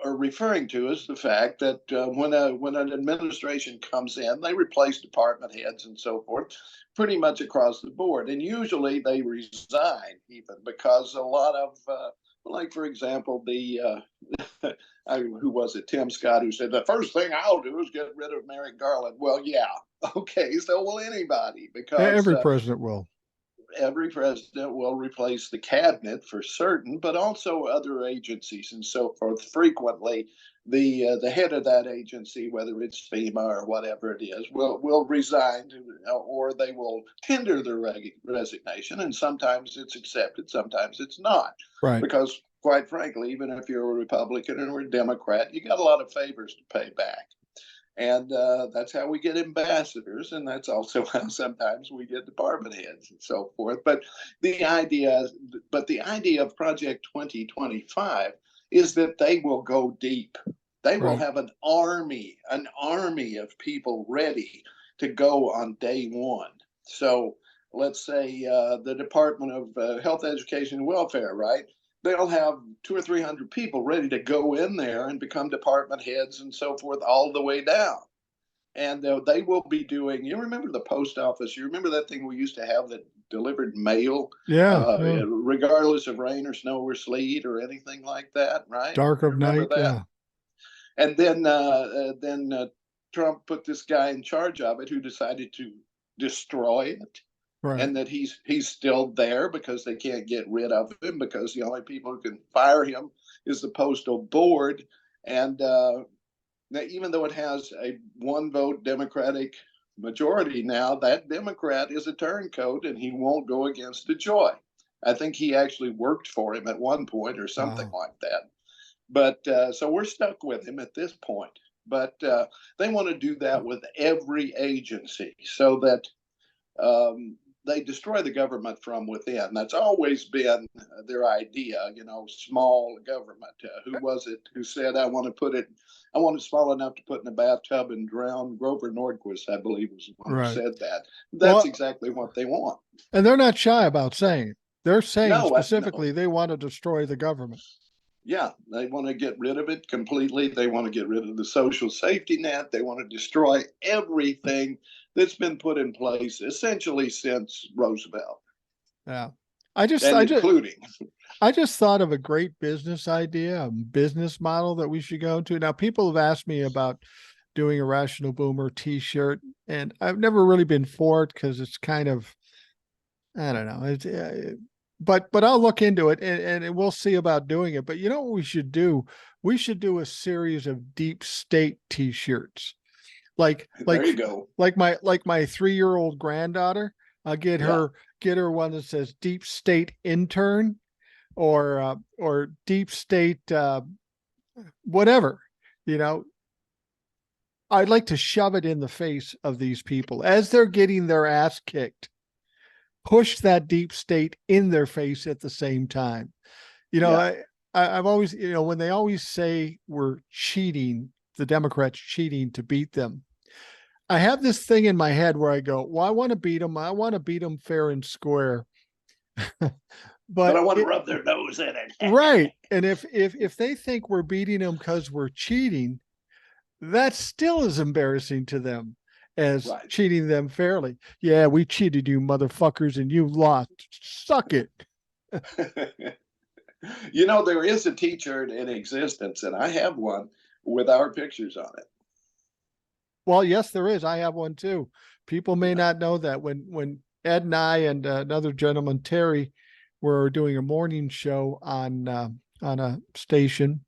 are referring to is the fact that when an administration comes in, they replace department heads and so forth, pretty much across the board. And usually they resign even because a lot of like, for example, who was it, Tim Scott, who said, the first thing I'll do is get rid of Merrick Garland. Well, yeah, okay, so will anybody, because Every president will. every president will replace the cabinet for certain, but also other agencies and so forth. Frequently, the head of that agency, whether it's FEMA or whatever it is, will resign or they will tender their resignation, and sometimes it's accepted, sometimes it's not. Right. Because quite frankly, even if you're a Republican or a Democrat, you got a lot of favors to pay back. And that's how we get ambassadors, and that's also how sometimes we get department heads and so forth. But the idea of Project 2025 is that they will go deep. They will Right. have an army of people ready to go on day one. So let's say the Department of Health, Education, and Welfare, right? They'll have 200 or 300 people ready to go in there and become department heads and so forth, all the way down. And they will be doing. You remember the post office? You remember that thing we used to have that delivered mail, Yeah. Yeah. regardless of rain or snow or sleet or anything like that, right? Dark You of remember night. that? Yeah. And then Trump put this guy in charge of it who decided to destroy it, Right. and that he's still there because they can't get rid of him because the only people who can fire him is the postal board. And now, even though it has a one vote Democratic majority now, that Democrat is a turncoat and he won't go against DeJoy. I think he actually worked for him at one point or something Wow. like that. But so we're stuck with him at this point. But they want to do that with every agency so that they destroy the government from within. That's always been their idea, small government. Who was it who said, I want it small enough to put in a bathtub and drown? Grover Nordquist, I believe, was the one who Right. said that. That's Well, exactly what they want. and they're not shy about saying it. They're saying No. specifically they want to destroy the government. Yeah, they want to get rid of it completely. They want to get rid of the social safety net. They want to destroy everything that's been put in place essentially since Roosevelt, Yeah. I just, and I just, including. I just thought of a great business idea, a business model that we should go to. Now, people have asked me about doing a Rational Boomer t-shirt, and I've never really been for it because it's kind of, I don't know. But I'll look into it and we'll see about doing it. But you know what we should do? We should do a series of deep state t-shirts. Like There like you go. like my 3-year-old granddaughter. I'll Yeah. get her one that says deep state intern or deep state whatever. You know, I'd like to shove it in the face of these people as they're getting their ass kicked. Push that deep state in their face at the same time. You know, Yeah. I've always, when they always say we're cheating, the Democrats cheating to beat them. I have this thing in my head where I go, well, I want to beat them. I want to beat them fair and square. But I But want to rub their nose in it. right. And if they think we're beating them because we're cheating, that still is embarrassing to them as Right. cheating them fairly. Yeah, we cheated you motherfuckers and you lost. Suck it. There is a t-shirt in existence, and I have one with our pictures on it. Well, yes, there is. I have one too. People may Yeah. not know that when Ed and I and another gentleman, Terry, were doing a morning show on a station,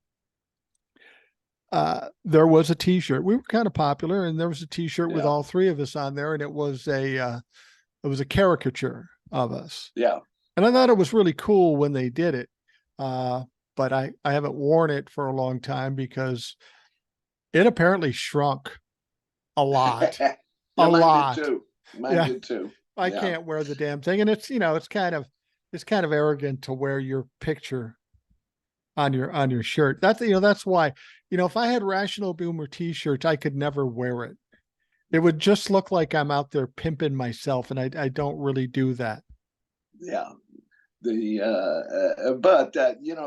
there was a T-shirt. We were kind of popular, and there was a T-shirt with Yeah. all three of us on there, and it was a caricature of us. Yeah. And I thought it was really cool when they did it. But I haven't worn it for a long time because it apparently shrunk a lot. Yeah, A mine lot. did too. Mine Yeah. did too. I Yeah. can't wear the damn thing. And it's kind of arrogant to wear your picture on your shirt. That's why, if I had Rational Boomer t-shirts, I could never wear it. It would just look like I'm out there pimping myself, and I don't really do that. Yeah. The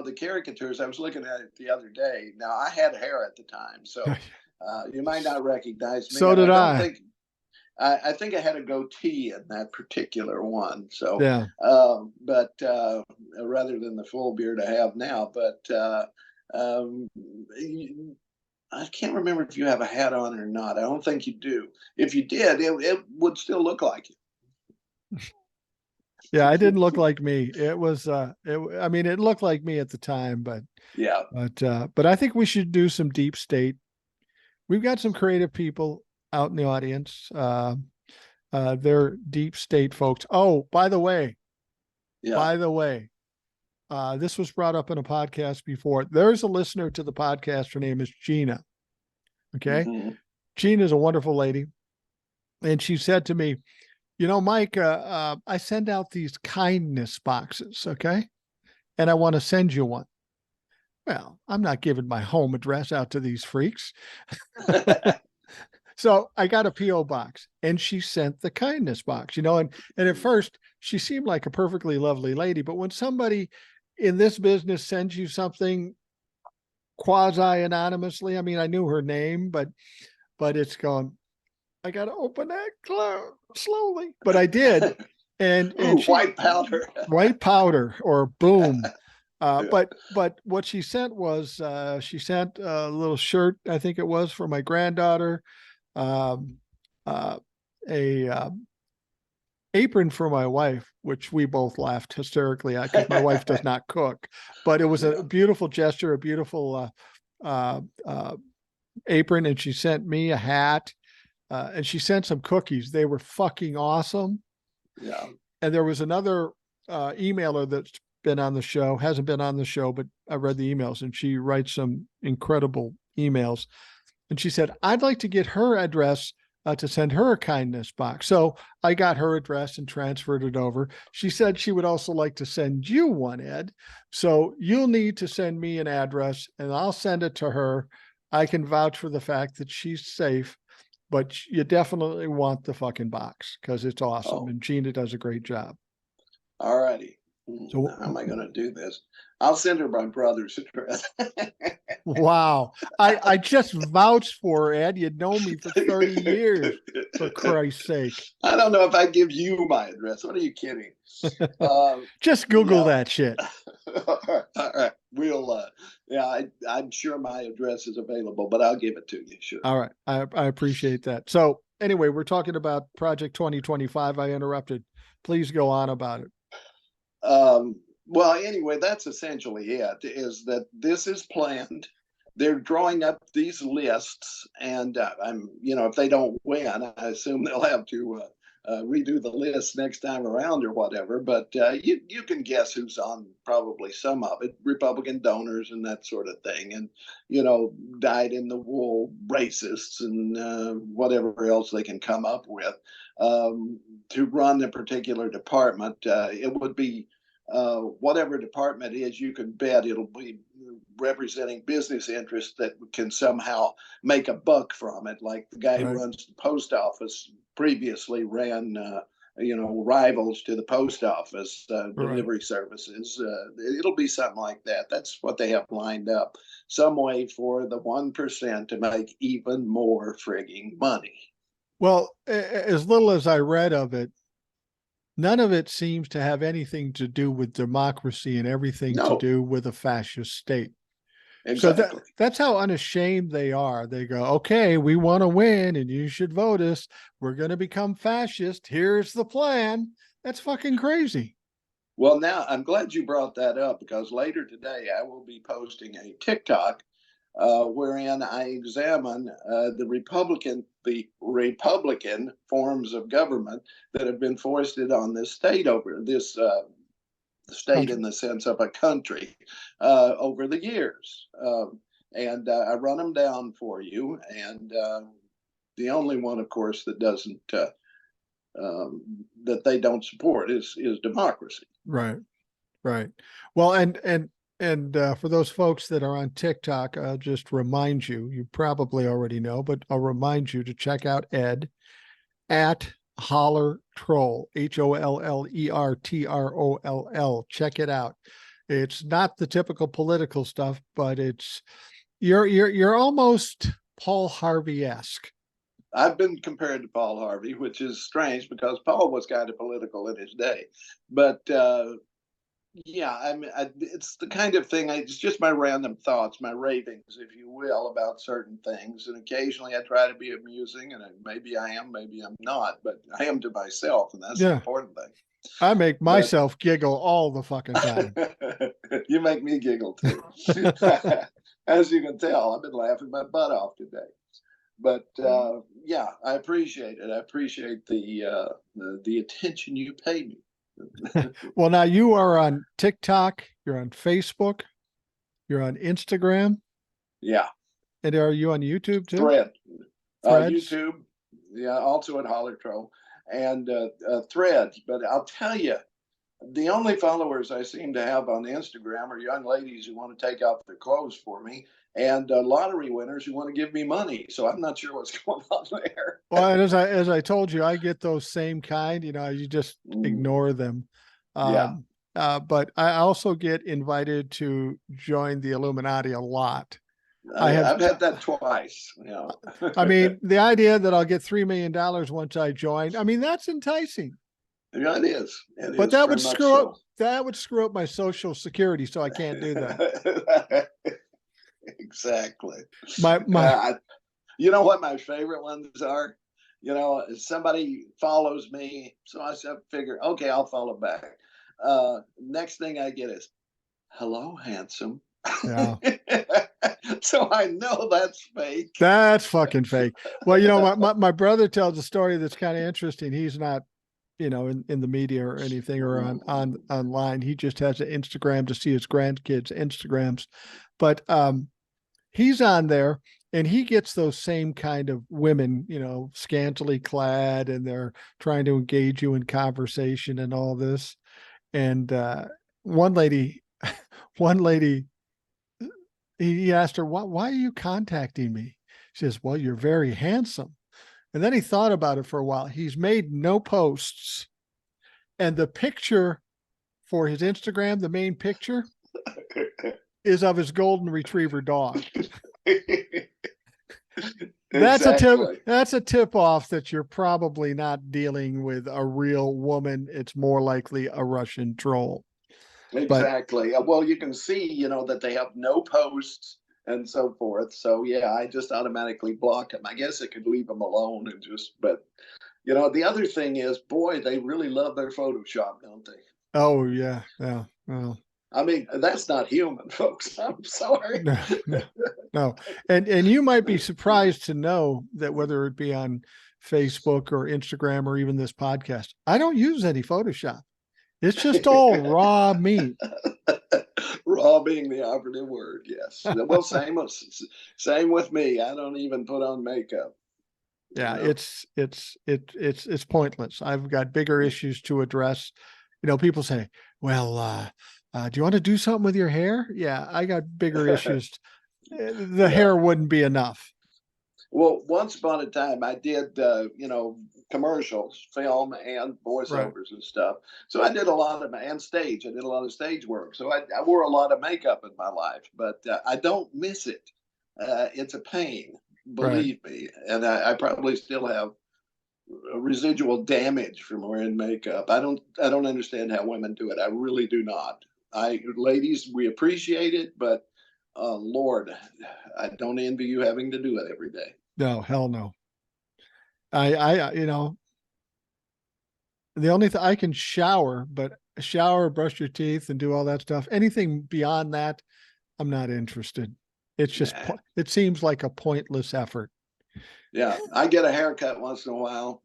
the caricatures, I was looking at it the other day. Now, I had hair at the time, so you might not recognize me. So And did I don't I. think I think I had a goatee in that particular one. So, Yeah. but rather than the full beard I have now, but I can't remember if you have a hat on or not. I don't think you do. If you did, it would still look like you. Yeah, I didn't look like me. It was it looked like me at the time, Yeah. but I think we should do some deep state. We've got some creative people out in the audience. They're deep state folks. Oh, by the way, Yeah. this was brought up in a podcast before. There's a listener to the podcast. Her name is Gina. Okay. Mhm. Gina is a wonderful lady. And she said to me, Mike, I send out these kindness boxes. Okay. And I want to send you one. Well, I'm not giving my home address out to these freaks. So I got a P.O. box and she sent the kindness box, and at first she seemed like a perfectly lovely lady. But when somebody in this business sends you something quasi anonymously, I mean, I knew her name, but it's going, I got to open that slowly, but I did. And Ooh, she, white powder. white powder or boom. Yeah. But what she sent was she sent a little shirt, I think it was, for my granddaughter, um, uh, a apron for my wife, which we both laughed hysterically at because my wife does not cook. But it was Yeah. a beautiful gesture, a beautiful apron, and she sent me a hat, and she sent some cookies. They were fucking awesome. Yeah. And there was another emailer that's been on the show, hasn't been on the show, but I read the emails, and she writes some incredible emails. And she said, I'd like to get her address to send her a kindness box. So I got her address and transferred it over. She said she would also like to send you one, Ed. So you'll need to send me an address and I'll send it to her. I can vouch for the fact that she's safe, but you definitely want the fucking box because it's awesome. Oh, And Gina does a great job. all righty. So, How am I going to do this? I'll send her my brother's address. wow. I just vouched for her, Ed. You'd known me for 30 years, for Christ's sake. I don't know if I give you my address. What are you kidding? Just Google that shit. All right. We'll, I'm sure my address is available, but I'll give it to you. Sure. All right. I appreciate that. So anyway, we're talking about Project 2025. I interrupted. Please go on about it. Well, anyway, that's essentially it, is that this is planned. They're drawing up these lists, and if they don't win, I assume they'll have to redo the list next time around or whatever. But you can guess who's on probably some of it: Republican donors and that sort of thing, and dyed in the wool racists and whatever else they can come up with to run a particular department. It would be whatever department is, you can bet it'll be representing business interests that can somehow make a buck from it. Like the guy who runs the post office previously ran, rivals to the post office delivery services. It'll be something like that. That's what they have lined up. Some way for the 1% to make even more frigging money. Well, as little as I read of it, none of it seems to have anything to do with democracy and everything to do with a fascist state. Exactly. So that's how unashamed they are. They go, okay, we want to win and you should vote us. We're going to become fascist. Here's the plan. That's fucking crazy. Well, now I'm glad you brought that up because later today I will be posting a TikTok wherein I examine the Republican forms of government that have been foisted on this state over this state in the sense of a country over the years. And I run them down for you. And the only one, of course, that doesn't that they don't support is democracy. Right. Well, and for those folks that are on TikTok, I'll just remind you, you probably already know, but I'll remind you to check out Ed at Holler Troll, HOLLERTROLL. Check it out. It's not the typical political stuff, but you're almost Paul Harvey-esque. I've been compared to Paul Harvey, which is strange because Paul was kind of political in his day. But yeah, I mean, it's the kind of thing, it's just my random thoughts, my ravings, if you will, about certain things. And occasionally I try to be amusing, and maybe I am, maybe I'm not, but I am to myself, and that's the important thing. I make myself giggle all the fucking time. You make me giggle too. As you can tell, I've been laughing my butt off today. But yeah, I appreciate it. I appreciate the attention you pay me. Well, now you are on TikTok, you're on Facebook, you're on Instagram. Yeah. And are you on YouTube too? Threads. YouTube. Yeah, also at Holler Troll and Threads. But I'll tell you, The only followers I seem to have on Instagram are young ladies who want to take off their clothes for me, and lottery winners who want to give me money. So I'm not sure what's going on there. Well, and as I told you, I get those same kind, you just Mm, ignore them. yeah, Um, but I also get invited to join the Illuminati a lot. I have, I've had that twice. I mean, the idea that I'll get $3 million once I join, I mean, that's enticing, Yeah, it is. It but is very much so. that would screw up my social security. So I can't do that. Exactly. My, Uh, you know what my favorite ones are? Somebody follows me, so I said, figure, okay, I'll follow back. Next thing I get is, hello, handsome. yeah, So I know that's fake. that's fucking fake. Well, my brother tells a story that's kind of interesting. He's not, in the media or anything or on online. He just has an Instagram to see his grandkids' Instagrams. But he's on there and he gets those same kind of women, scantily clad, and they're trying to engage you in conversation and all this. And one lady, one lady, he asked her, why are you contacting me? She says, well, you're very handsome. And then he thought about it for a while. He's made no posts. And the picture for his Instagram, the main picture, is of his golden retriever dog. That's Exactly. that's a tip off that you're probably not dealing with a real woman. It's more likely a Russian troll. But Exactly. Well, you can see, that they have no posts and so forth. So yeah, I just automatically block them. I guess I could leave them alone and but the other thing is, boy, they really love their Photoshop, don't they? oh yeah, yeah. Well, I mean, that's not human, folks. I'm sorry. no, no, no. And you might be surprised to know that whether it be on Facebook or Instagram or even this podcast, I don't use any Photoshop. It's just all raw meat. Raw being the operative word, yes. Well, same with me. I don't even put on makeup. Yeah, You know. it's pointless. I've got bigger issues to address. People say, well, do you want to do something with your hair? Yeah, I got bigger issues. The Yeah. hair wouldn't be enough. Well, once upon a time, I did, commercials, film, and Right. voiceovers and stuff. So I did a lot of and stage. I did a lot of stage work. So I wore a lot of makeup in my life, but I don't miss it. It's a pain, Right. believe me, and I probably still have residual damage from wearing makeup. I don't understand how women do it. I really do not. Ladies, we appreciate it, but Lord, I don't envy you having to do it every day. No, hell no. I the only thing I can shower, but shower, brush your teeth, and do all that stuff. Anything beyond that, I'm not interested. It's just, Nah. it seems like a pointless effort. Yeah, I get a haircut once in a while.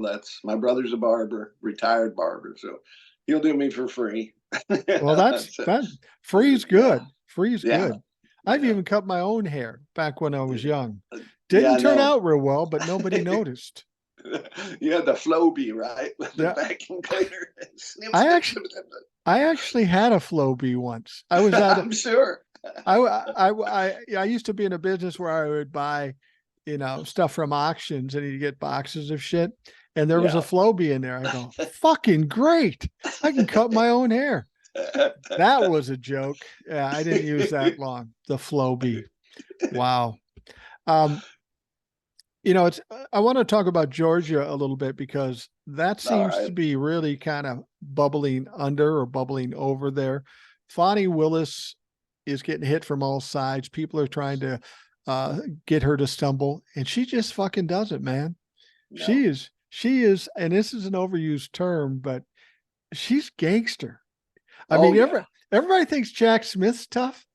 That's my brother's a barber, retired barber, so he'll do me for free. Well, So, that free's yeah, good. Free's yeah, good. I've yeah, even cut my own hair back when I was young. yeah. Didn't I turn know. out real well, but nobody noticed. You had the Flowbee, right, with the Yeah. vacuum cleaner. Snip, I snip, actually, snip, snip. I actually had a Flowbee once. I was at a, I'm sure. I used to be in a business where I would buy, stuff from auctions and you get boxes of shit. And there was a Yeah. Flowbee in there. I go, fucking great. I can cut my own hair. That was a joke. Yeah, I didn't use that long. The Flowbee. Wow. Um, it's I want to talk about Georgia a little bit because that All seems to right. be really kind of bubbling under or bubbling over there. Fonnie Willis is getting hit from all sides. People are trying to get her to stumble, and she just fucking does it, man. No. She is, and this is an overused term, but she's gangster. I Oh mean, yeah. everybody thinks Jack Smith's tough.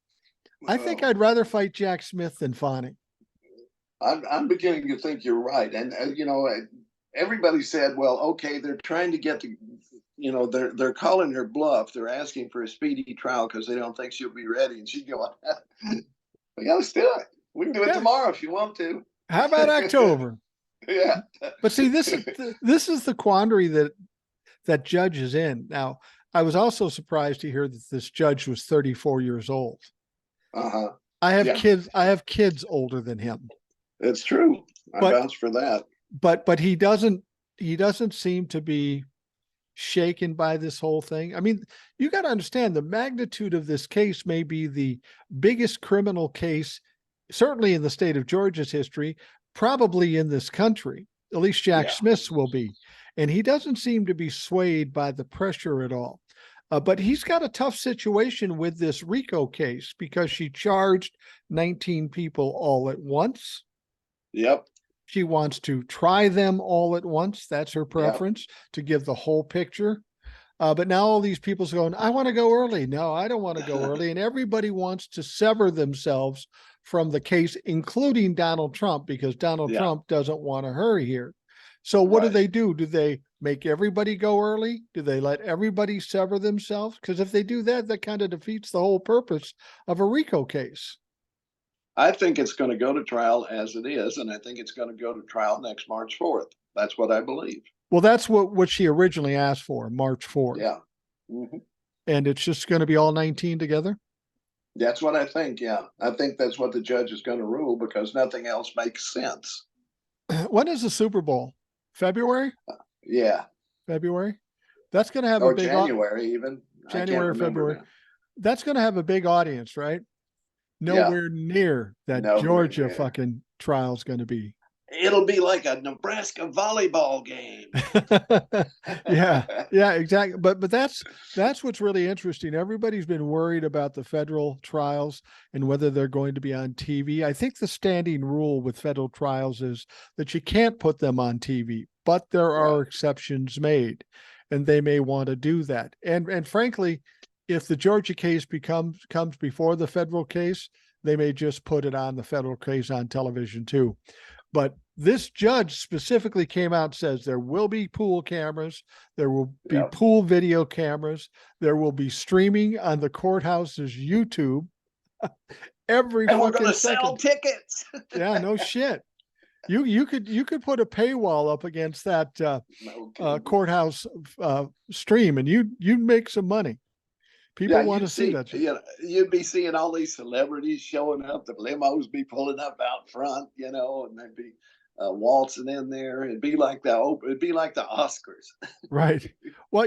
I think Oh, I'd rather fight Jack Smith than Fonnie. I'm beginning to think you're right, and everybody said, well, okay, they're trying to get the, they're calling her bluff. They're asking for a speedy trial because they don't think she'll be ready, and she's going, yeah, let's do it. We can do it Yeah. tomorrow if you want to. How about October? Yeah. But see, this is the quandary that judge is in. Now, I was also surprised to hear that this judge was 34 years old. Uh-huh. I have Yeah, kids. I have kids older than him, it's true. I but vouch for that. but he doesn't seem to be shaken by this whole thing. I mean, you got to understand the magnitude of this case may be the biggest criminal case, certainly in the state of Georgia's history, probably in this country. At least Jack Yeah. Smith's will be. And he doesn't seem to be swayed by the pressure at all. But he's got a tough situation with this RICO case because she charged 19 people all at once. Yep. She wants to try them all at once. That's her Yep. preference, to give the whole picture. But now all these people's going, I want to go early. No, I don't want to go early. And everybody wants to sever themselves from the case, including Donald Trump, because Donald Yeah. Trump doesn't want to hurry here. So what Right. do? Do they make everybody go early? Do they let everybody sever themselves? Because if they do that, that kind of defeats the whole purpose of a RICO case. I think it's going to go to trial as it is, and I think it's going to go to trial next March 4th. That's what I believe. Well, that's what she originally asked for, March 4th. Yeah. Mm-hmm. And it's just going to be all 19 together? That's what I think. Yeah. I think that's what the judge is going to rule because nothing else makes sense. When is the Super Bowl? February? Yeah. February? That's going to have a Or big January even. I can't January, remember February. now. That's going to have a big audience, right? Yeah. Nowhere near that Nowhere Georgia near. fucking trial's going to be. It'll be like a Nebraska volleyball game. Yeah, exactly. But that's what's really interesting. Everybody's been worried about the federal trials and whether they're going to be on TV. I think the standing rule with federal trials is that you can't put them on TV, but there are Right. exceptions made, and they may want to do that. And frankly, if the Georgia case comes before the federal case, they may just put it on the federal case on television too. But this judge specifically came out and says there will be pool cameras, there will be Yep. pool video cameras, there will be streaming on the courthouse's YouTube every And we're fucking going to sell second. tickets. Yeah, no shit. You could put a paywall up against that Okay. courthouse stream, and you'd make some money. People Yeah, want to you'd see see, that shit. you know, you'd be seeing all these celebrities showing up. The limos be pulling up out front, and they'd be waltzing in there. It'd be like the Oscars. Right. Well,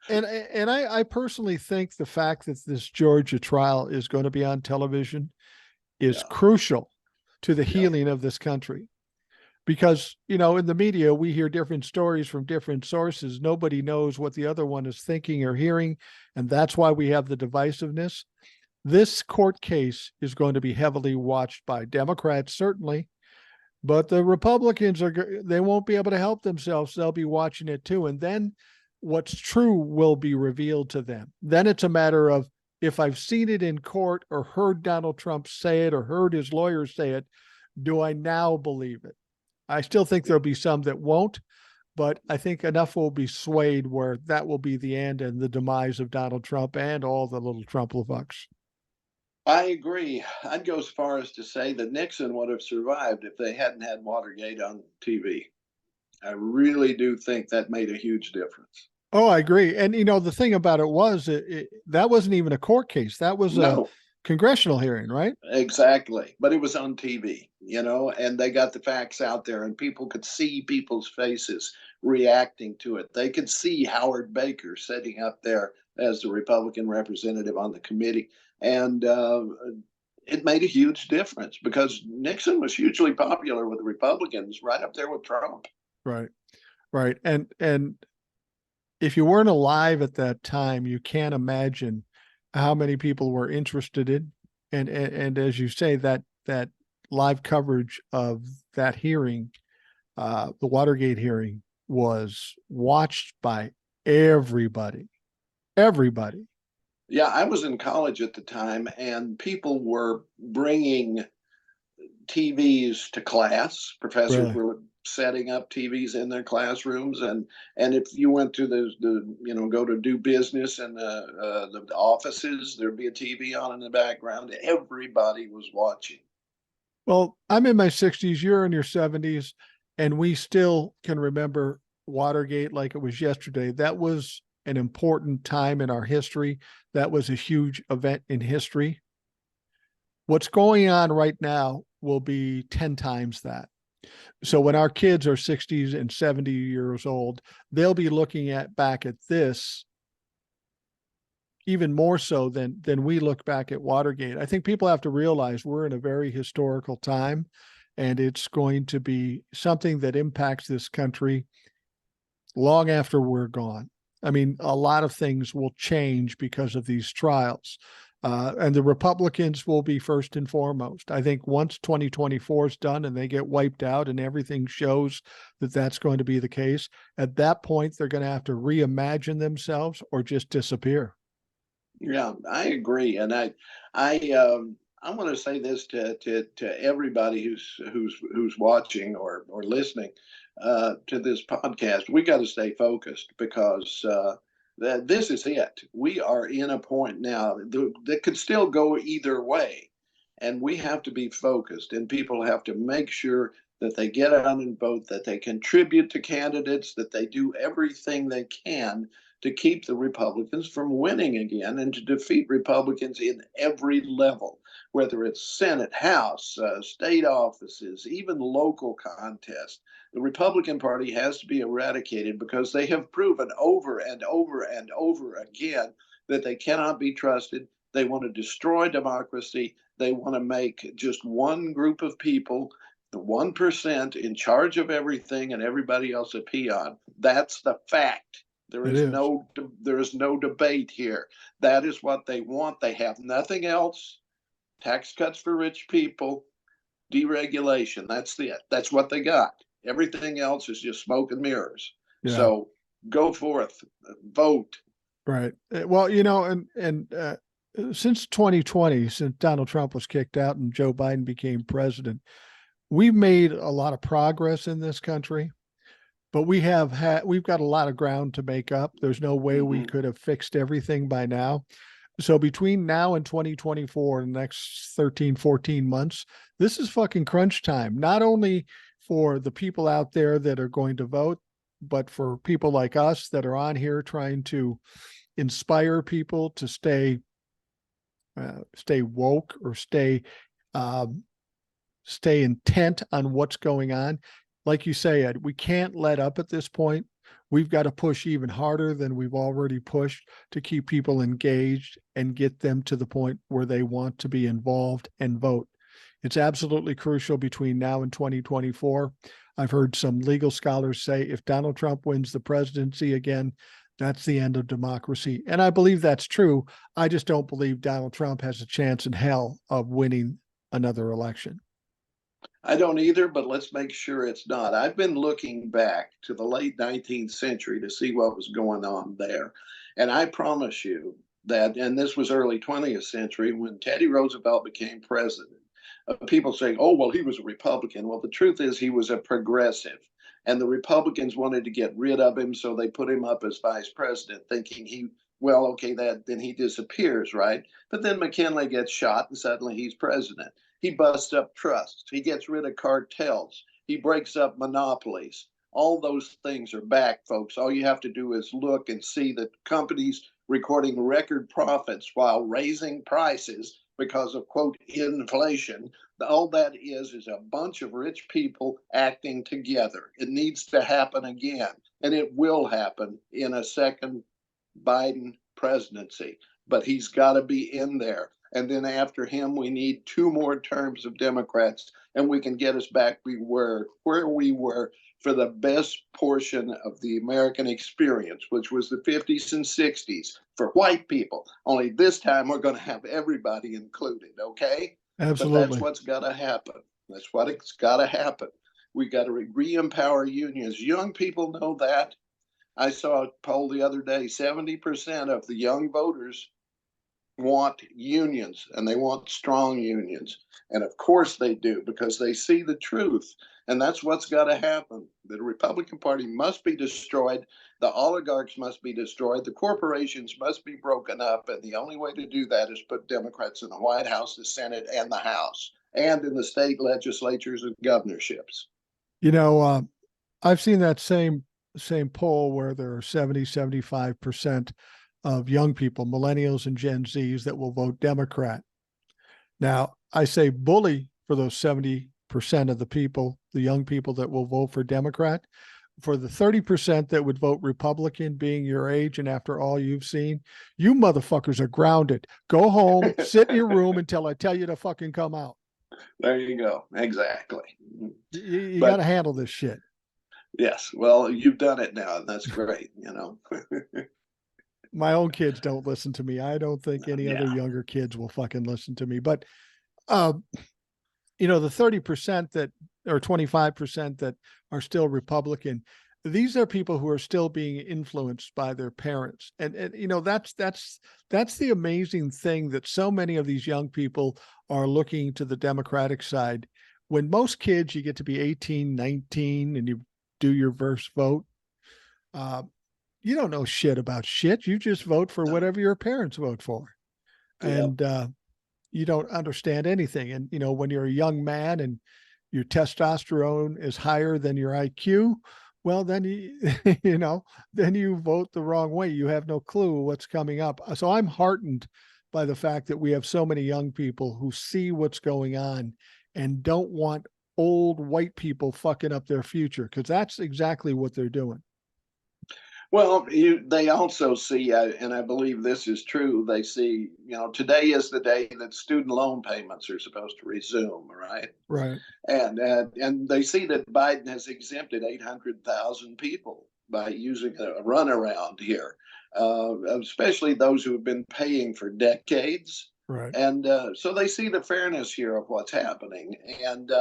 and I personally think the fact that this Georgia trial is going to be on television is Yeah. crucial to the Yeah. healing of this country. Because, in the media, we hear different stories from different sources. Nobody knows what the other one is thinking or hearing. And that's why we have the divisiveness. This court case is going to be heavily watched by Democrats, certainly, but the Republicans they won't be able to help themselves. They'll be watching it too. And then what's true will be revealed to them. Then it's a matter of, if I've seen it in court or heard Donald Trump say it or heard his lawyers say it, do I now believe it? I still think there'll be some that won't, but I think enough will be swayed where that will be the end and the demise of Donald Trump and all the little Trump-fucks. I agree. I'd go as far as to say that Nixon would have survived if they hadn't had Watergate on TV. I really do think that made a huge difference. Oh, I agree. And the thing about it was that wasn't even a court case. That was a No, congressional hearing, right? exactly. But it was on TV, and they got the facts out there, and people could see people's faces reacting to it. They could see Howard Baker sitting up there as the Republican representative on the committee. And it made a huge difference because Nixon was hugely popular with the Republicans, right up there with Trump. Right. Right. And if you weren't alive at that time, you can't imagine how many people were interested in. And as you say, that live coverage of that hearing, the Watergate hearing, was watched by everybody. Everybody. Yeah, I was in college at the time, and people were bringing TVs to class. Professors Really? were setting up TVs in their classrooms, and if you went to the go to do business in the offices, there'd be a TV on in the background. Everybody was watching. Well, I'm in my 60s, you're in your 70s, and we still can remember Watergate like it was yesterday. That was an important time in our history. That was a huge event in history. What's going on right now will be 10 times that. So when our kids are 60s and 70 years old, they'll be looking back at this even more so than we look back at Watergate. I think people have to realize we're in a very historical time, and it's going to be something that impacts this country long after we're gone. I mean, a lot of things will change because of these trials. And the Republicans will be first and foremost. I think once 2024 is done and they get wiped out and everything shows that that's going to be the case, at that point, they're going to have to reimagine themselves or just disappear. Yeah, I agree, and I want to say this to everybody who's watching or listening to this podcast. We got to stay focused because this is it. We are in a point now that could still go either way, and we have to be focused. And people have to make sure that they get out and vote, that they contribute to candidates, that they do everything they can to keep the Republicans from winning again and to defeat Republicans in every level, whether it's Senate, House, state offices, even local contests. The Republican Party has to be eradicated because they have proven over and over and over again that they cannot be trusted. They want to destroy democracy. They want to make just one group of people, the 1%, in charge of everything and everybody else a peon. That's the fact. There is no debate here. That is what they want. They have nothing else. Tax cuts for rich people, deregulation. That's it. That's what they got. Everything else is just smoke and mirrors. Yeah. So go forth, vote. Right. Well, and since 2020, since Donald Trump was kicked out and Joe Biden became president, we've made a lot of progress in this country. But we've got a lot of ground to make up. There's no way we could have fixed everything by now. So between now and 2024, the next 13, 14 months, this is fucking crunch time, not only for the people out there that are going to vote, but for people like us that are on here trying to inspire people to stay woke or stay intent on what's going on. Like you say, Ed, we can't let up at this point. We've got to push even harder than we've already pushed to keep people engaged and get them to the point where they want to be involved and vote. It's absolutely crucial between now and 2024. I've heard some legal scholars say if Donald Trump wins the presidency again, that's the end of democracy. And I believe that's true. I just don't believe Donald Trump has a chance in hell of winning another election. I don't either, but let's make sure it's not. I've been looking back to the late 19th century to see what was going on there. And I promise you that, and this was early 20th century when Teddy Roosevelt became president. People say, oh, well, he was a Republican. Well, the truth is he was a progressive. And the Republicans wanted to get rid of him, so they put him up as vice president, thinking then he disappears, right? But then McKinley gets shot and suddenly he's president. He busts up trusts. He gets rid of cartels. He breaks up monopolies. All those things are back, folks. All you have to do is look and see that companies recording record profits while raising prices because of, quote, inflation. All that is a bunch of rich people acting together. It needs to happen again, and it will happen in a second Biden presidency. But he's got to be in there. And then after him, we need 2 more terms of Democrats, and we can get us back where we were for the best portion of the American experience, which was the 50s and 60s for white people. Only this time we're going to have everybody included, okay? Absolutely. But that's what's got to happen. That's what it's got to happen. We got to re-empower unions. Young people know that. I saw a poll the other day, 70% of the young voters want unions, and they want strong unions. And of course they do, because they see the truth. And that's what's got to happen. The Republican Party must be destroyed. The oligarchs must be destroyed. The corporations must be broken up. And the only way to do that is put Democrats in the White House, the Senate, and the House, and in the state legislatures and governorships. I've seen that same same poll where there are 75% of young people, millennials and Gen Zs, that will vote Democrat. Now, I say bully for those 70% of the people, the young people that will vote for Democrat. For the 30% that would vote Republican, being your age and after all you've seen, you motherfuckers are grounded. Go home, sit in your room until I tell you to fucking come out. There you go. Exactly. You But got to handle this shit. yes, well, you've done it now, and that's great. My own kids don't listen to me. I don't think any other Yeah. younger kids will fucking listen to me. But, the 30% that, or 25% that are still Republican, these are people who are still being influenced by their parents. And that's the amazing thing, that so many of these young people are looking to the Democratic side. When most kids, you get to be 18, 19, and you do your first vote, you don't know shit about shit. You just vote for whatever your parents vote for. And you don't understand anything. And, when you're a young man and your testosterone is higher than your IQ, well, then then you vote the wrong way. You have no clue what's coming up. So I'm heartened by the fact that we have so many young people who see what's going on and don't want old white people fucking up their future, because that's exactly what they're doing. Well, they also see, and I believe this is true, they see, today is the day that student loan payments are supposed to resume, right? Right. And they see that Biden has exempted 800,000 people by using a runaround here, especially those who have been paying for decades. Right. And so they see the fairness here of what's happening. And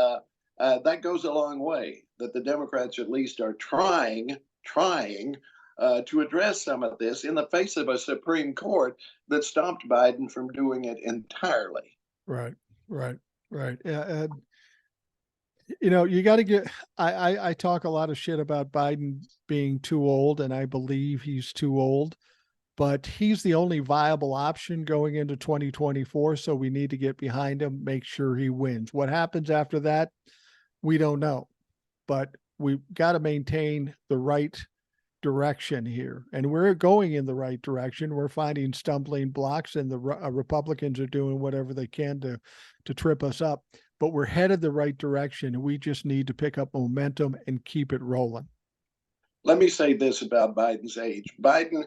that goes a long way, that the Democrats at least are trying to address some of this in the face of a Supreme Court that stopped Biden from doing it entirely. Right. Yeah. You got to get, I talk a lot of shit about Biden being too old, and I believe he's too old, but he's the only viable option going into 2024. So we need to get behind him, make sure he wins. What happens after that, we don't know, but we've got to maintain the right direction here, and we're going in the right direction. We're finding stumbling blocks, and the Republicans are doing whatever they can to trip us up, but we're headed the right direction, and we just need to pick up momentum and keep it rolling. Let me say this about Biden's age. The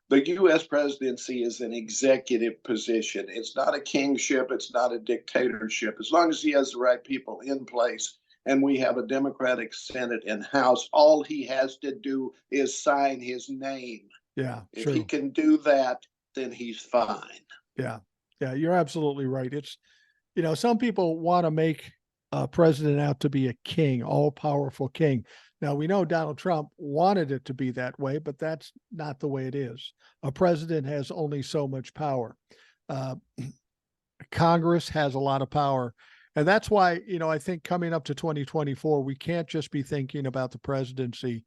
U.S. presidency is an executive position. It's not a kingship. It's not a dictatorship. As long as he has the right people in place, and we have a Democratic Senate and House, all he has to do is sign his name. Yeah, if true. he can do that, then he's fine. Yeah, you're absolutely right. It's, some people want to make a president out to be a king, all-powerful king. Now, we know Donald Trump wanted it to be that way, but that's not the way it is. A president has only so much power. Congress has a lot of power. And that's why, I think coming up to 2024, we can't just be thinking about the presidency.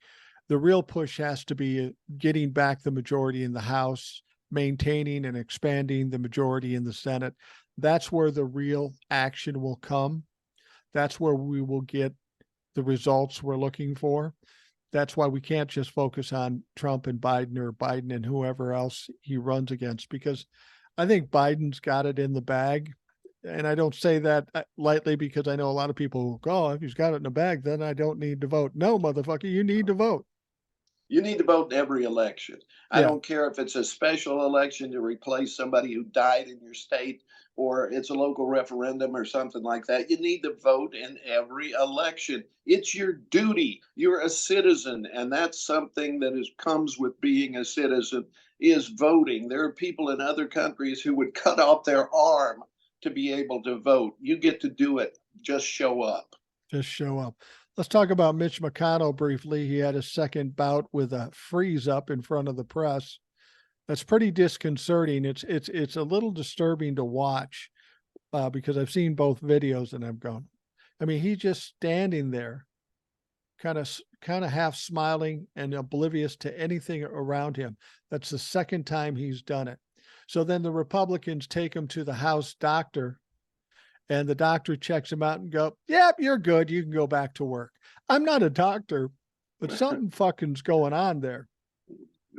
The real push has to be getting back the majority in the House, maintaining and expanding the majority in the Senate. That's where the real action will come. That's where we will get the results we're looking for. That's why we can't just focus on Trump and Biden, or Biden and whoever else he runs against, because I think Biden's got it in the bag. And I don't say that lightly, because I know a lot of people who go, if he's got it in the bag, then I don't need to vote. No, motherfucker, you need to vote. You need to vote in every election. I don't care if it's a special election to replace somebody who died in your state, or it's a local referendum or something like that. You need to vote in every election. It's your duty. You're a citizen, and that's something that comes with being a citizen, is voting. There are people in other countries who would cut off their arm to be able to vote. You get to do it. Just show up. Just show up. Let's talk about Mitch McConnell briefly. He had a second bout with a freeze up in front of the press. That's pretty disconcerting. It's a little disturbing to watch, because I've seen both videos and I'm going, he's just standing there, kind of half smiling and oblivious to anything around him. That's the second time he's done it. So then the Republicans take him to the House doctor, and the doctor checks him out and go, yep, you're good. You can go back to work. I'm not a doctor, but something fucking's going on there.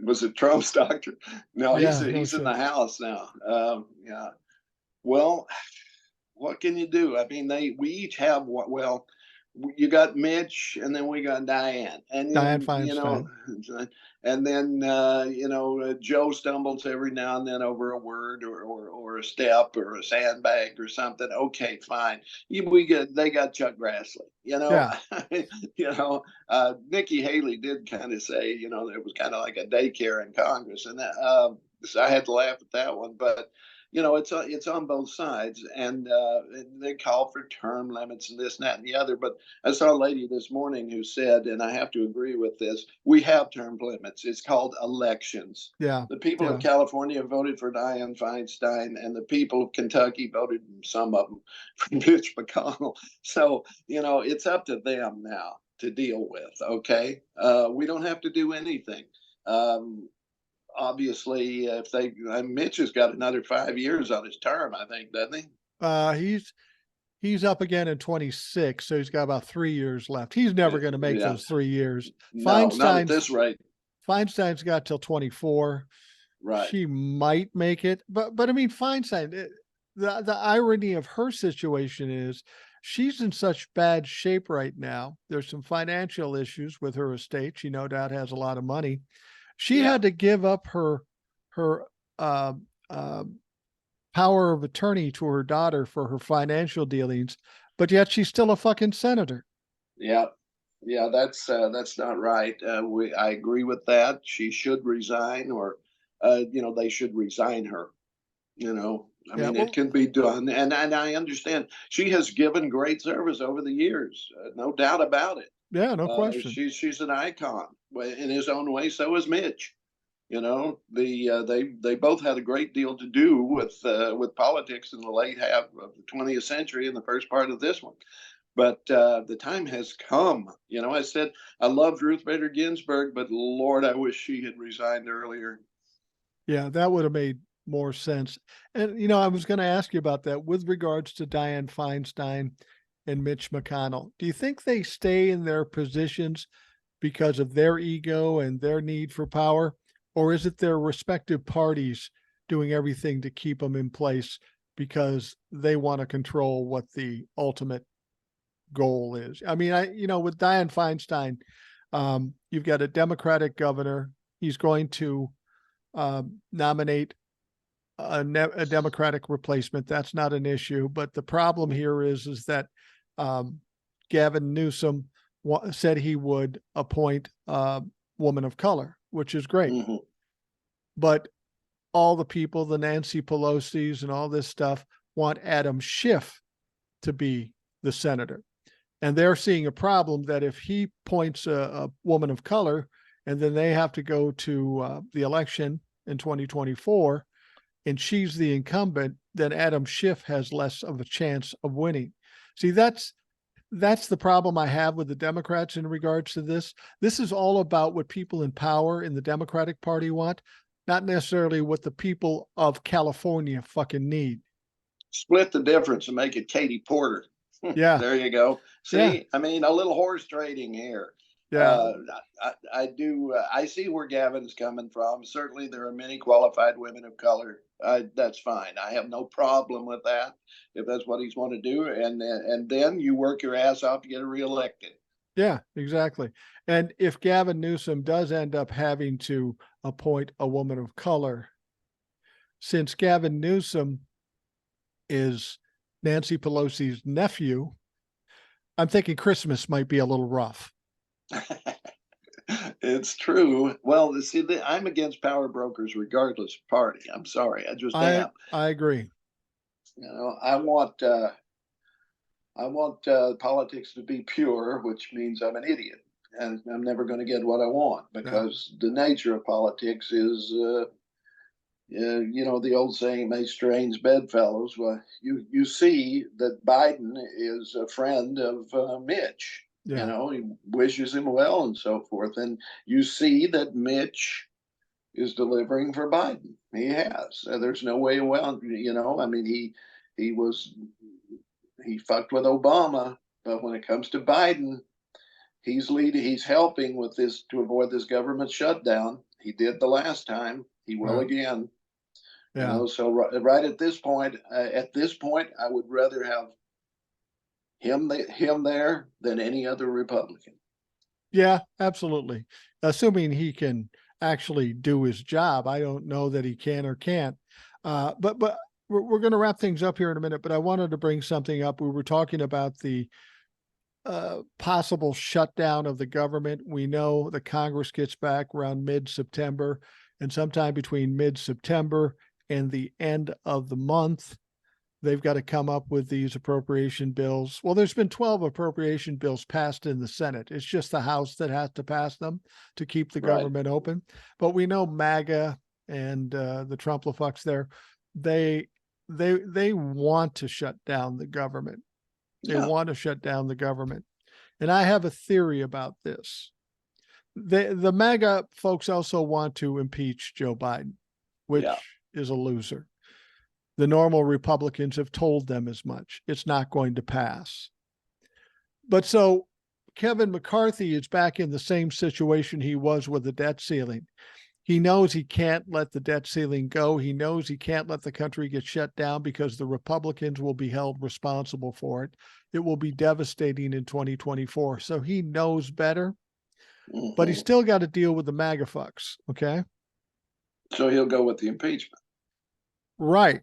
Was it Trump's doctor? No, Yeah, no he's in shit. the House now. Yeah. Well, what can you do? I mean, we each have what? Well, you got Mitch, and then we got Diane, and Dianne you know, Feinstein. and then Joe stumbles every now and then over a word or a step or a sandbag or something. Okay, fine. They got Chuck Grassley. Yeah. Nikki Haley did kind of say, it was kind of like a daycare in Congress, and that, so I had to laugh at that one, but it's on both sides, and they call for term limits and this and that and the other. But I saw a lady this morning who said, and I have to agree with this, we have term limits. It's called elections. Yeah. The people of California voted for Dianne Feinstein, and the people of Kentucky voted, some of them, for Mitch McConnell. So, it's up to them now to deal with, okay? We don't have to do anything. Obviously, if Mitch has got another 5 years on his term, I think, doesn't he? He's up again in 26, so he's got about 3 years left. He's never going to make those 3 years. No, not at this rate. Feinstein's got till 24. Right. She might make it, but I mean, Feinstein. The irony of her situation is she's in such bad shape right now. There's some financial issues with her estate. She no doubt has a lot of money. She had to give up her uh, uh, power of attorney to her daughter for her financial dealings, but yet she's still a fucking senator. Yeah, that's not right. I agree with that. She should resign, or they should resign her. It can be done, and I understand she has given great service over the years, no doubt about it. Yeah, no question. She's an icon in his own way. So is Mitch. They both had a great deal to do with politics in the late half of the 20th century and the first part of this one. But the time has come. I said I loved Ruth Bader Ginsburg, but Lord, I wish she had resigned earlier. Yeah, that would have made more sense. And I was going to ask you about that with regards to Dianne Feinstein and Mitch McConnell. Do you think they stay in their positions because of their ego and their need for power? Or is it their respective parties doing everything to keep them in place because they want to control what the ultimate goal is? I mean, with Dianne Feinstein, you've got a Democratic governor. He's going to nominate a Democratic replacement. That's not an issue. But the problem here is that Gavin Newsom said he would appoint a woman of color, which is great. Mm-hmm. But all the people, the Nancy Pelosi's and all this stuff, want Adam Schiff to be the senator. And they're seeing a problem that if he appoints a woman of color, and then they have to go to the election in 2024, and she's the incumbent, then Adam Schiff has less of a chance of winning. See, that's the problem I have with the Democrats in regards to this. This is all about what people in power in the Democratic Party want, not necessarily what the people of California fucking need. Split the difference and make it Katie Porter. Yeah. There you go. See, yeah. I mean, a little horse trading here. Yeah. I do. I see where Gavin's coming from. Certainly, there are many qualified women of color. That's fine. I have no problem with that if that's what he's want to do. And then you work your ass off to get reelected. Yeah, exactly. And if Gavin Newsom does end up having to appoint a woman of color, since Gavin Newsom is Nancy Pelosi's nephew, I'm thinking Christmas might be a little rough. It's true. Well, see, I'm against power brokers regardless of party. I'm sorry. I just am. I agree. I want politics to be pure, which means I'm an idiot, and I'm never going to get what I want because the nature of politics is, the old saying, "May strange bedfellows." Well, you see that Biden is a friend of Mitch. Yeah. He wishes him well and so forth, and you see that Mitch is delivering for Biden. He has. There's no way around. I mean, he fucked with Obama, but when it comes to Biden, He's leading, he's helping with this to avoid this government shutdown. He did the last time. He will again. You Yeah. know, so right at this point, I would rather have him there than any other Republican. Yeah, absolutely. Assuming he can actually do his job. I don't know that he can or can't. But we're going to wrap things up here in a minute, but I wanted to bring something up. We were talking about the possible shutdown of the government. We know the Congress gets back around mid-September, and sometime between mid-September and the end of the month, they've got to come up with these appropriation bills. Well, there's been 12 appropriation bills passed in the Senate. It's just the House that has to pass them to keep the government open. But we know MAGA and the Trump-la-fucks there, they want to shut down the government. They want to shut down the government. And I have a theory about this. The MAGA folks also want to impeach Joe Biden, which is a loser. The normal Republicans have told them as much. It's not going to pass. But so Kevin McCarthy is back in the same situation he was with the debt ceiling. He knows he can't let the debt ceiling go. He knows he can't let the country get shut down because the Republicans will be held responsible for it. It will be devastating in 2024. So he knows better, but he's still got to deal with the MAGA fucks. Okay. So he'll go with the impeachment. Right.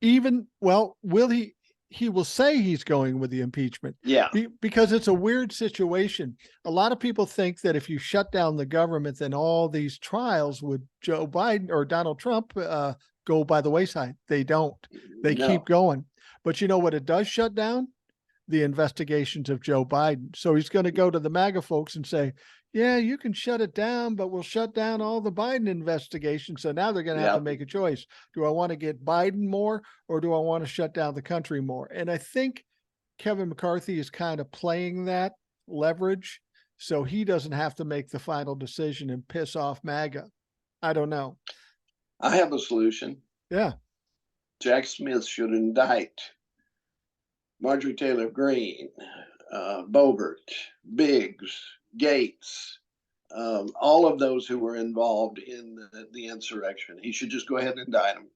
Will he? He will say he's going with the impeachment. Yeah. Because it's a weird situation. A lot of people think that if you shut down the government, then all these trials with Joe Biden or Donald Trump go by the wayside. They don't. They keep going. But you know what it does shut down? The investigations of Joe Biden. So he's going to go to the MAGA folks and say, yeah, you can shut it down, but we'll shut down all the Biden investigations. So now they're going to have to make a choice. Do I want to get Biden more, or do I want to shut down the country more? And I think Kevin McCarthy is kind of playing that leverage so he doesn't have to make the final decision and piss off MAGA. I don't know. I have a solution. Yeah. Jack Smith should indict Marjorie Taylor Greene, Boebert, Biggs, Gates, all of those who were involved in the insurrection. He should just go ahead and indict them.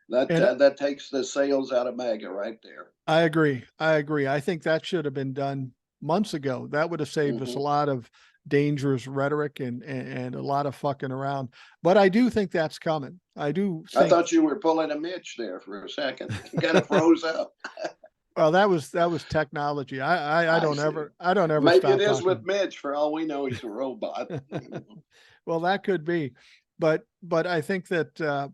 That takes the sails out of MAGA right there. I agree. I think that should have been done months ago. That would have saved us a lot of dangerous rhetoric and a lot of fucking around. But I do think that's coming. I thought you were pulling a Mitch there for a second. You kind of froze up. Well, that was technology. I don't ever Maybe stop it is talking. with Mitch. For all we know, he's a robot. Well, that could be, but I think that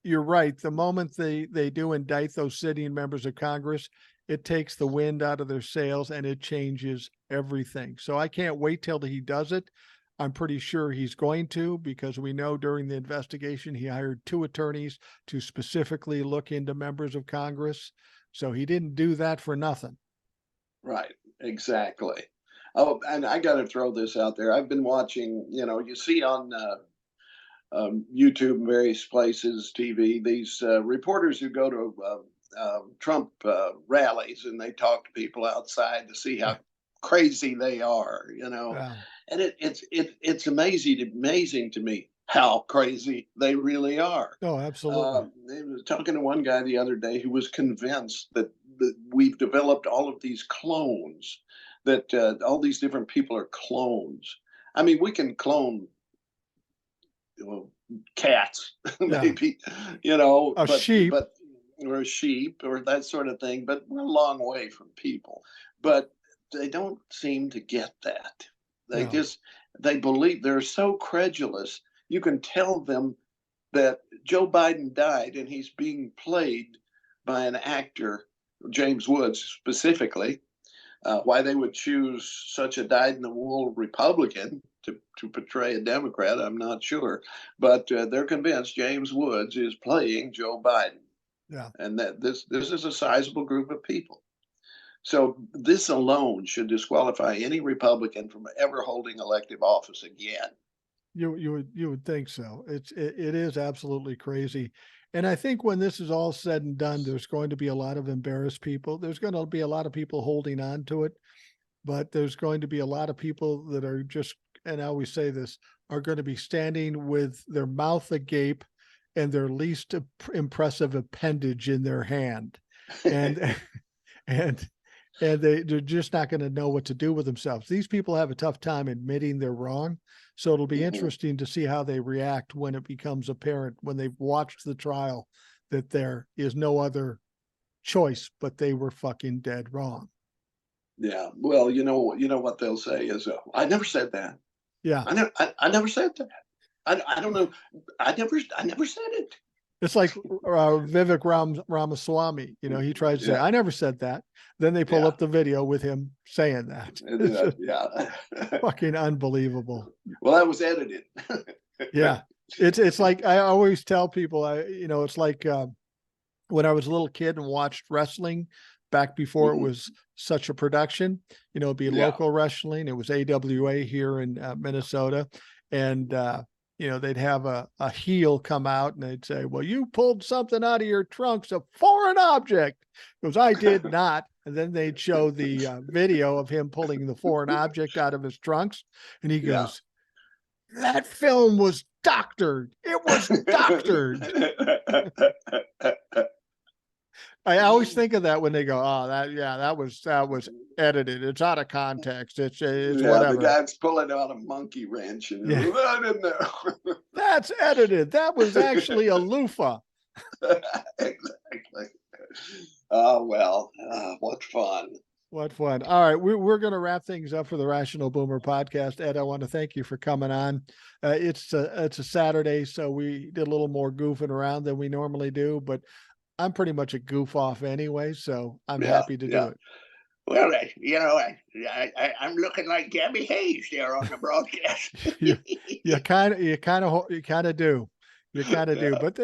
you're right. The moment they do indict those sitting members of Congress, it takes the wind out of their sails and it changes everything. So I can't wait till he does it. I'm pretty sure he's going to, because we know during the investigation he hired 2 attorneys to specifically look into members of Congress. So he didn't do that for nothing. Right, exactly. Oh, and I got to throw this out there. I've been watching, you see on YouTube and various places, TV, these reporters who go to Trump rallies and they talk to people outside to see how crazy they are, Yeah. And it's amazing to me how crazy they really are. Oh, absolutely. I was talking to one guy the other day who was convinced that we've developed all of these clones, that all these different people are clones. I mean, we can clone cats, maybe, sheep. Or a sheep or that sort of thing, but we're a long way from people. But they don't seem to get that. They believe, they're so credulous. You can tell them that Joe Biden died and he's being played by an actor, James Woods specifically. Why they would choose such a dyed-in-the-wool Republican to portray a Democrat, I'm not sure. But they're convinced James Woods is playing Joe Biden. Yeah. And that this is a sizable group of people. So this alone should disqualify any Republican from ever holding elective office again. You would think so. It is absolutely crazy. And I think when this is all said and done, there's going to be a lot of embarrassed people. There's going to be a lot of people holding on to it. but there's going to be a lot of people that are just, and I always say this, are going to be standing with their mouth agape and their least impressive appendage in their hand. And, and they're just not going to know what to do with themselves. These people have a tough time admitting they're wrong. So it'll be interesting to see how they react when it becomes apparent, when they've watched the trial, that there is no other choice, but they were fucking dead wrong. Yeah. Well, you know what they'll say is, I never said that. Yeah. I never said that. I don't know. I never said it. It's like Vivek Ramaswamy, he tries to say, I never said that. Then they pull up the video with him saying that. Yeah. Fucking unbelievable. Well, that was edited. Yeah. It's like, I always tell people, it's like when I was a little kid and watched wrestling back before it was such a production, it'd be local wrestling. It was AWA here in Minnesota. And, they'd have a heel come out and they'd say, well, you pulled something out of your trunks, a foreign object. Because I did not. And then they'd show the video of him pulling the foreign object out of his trunks. And he goes, that film was doctored. It was doctored. I always think of that when they go, oh, that was edited. It's out of context. It's whatever. The guy's pulling out a monkey wrench and I didn't know. That's edited. That was actually a loofah. Exactly. Oh, well, what fun. What fun. All right. We're going to wrap things up for the Rational Boomer podcast. Ed, I want to thank you for coming on. It's a Saturday, so we did a little more goofing around than we normally do, but I'm pretty much a goof off anyway, so I'm happy to do it. Well, I'm looking like Gabby Hayes there on the broadcast. You kind of do. But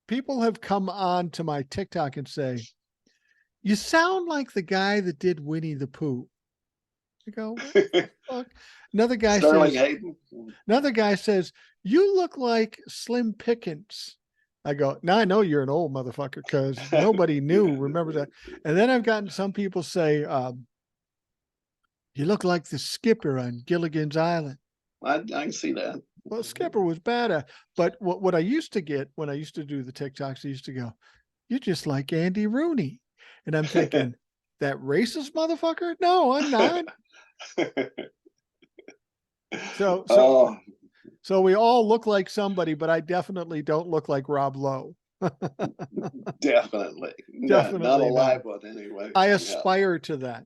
people have come on to my TikTok and say, you sound like the guy that did Winnie the Pooh. I go, what the fuck? Another guy says, you look like Slim Pickens. I go, now I know you're an old motherfucker because nobody remember that. And then I've gotten some people say, you look like the skipper on Gilligan's Island. I can see that. Well, Skipper was bad. But what I used to get when I used to do the TikToks, I used to go, you're just like Andy Rooney. And I'm thinking, that racist motherfucker? No, I'm not. So we all look like somebody, but I definitely don't look like Rob Lowe. Definitely not alive one anyway. I aspire to that.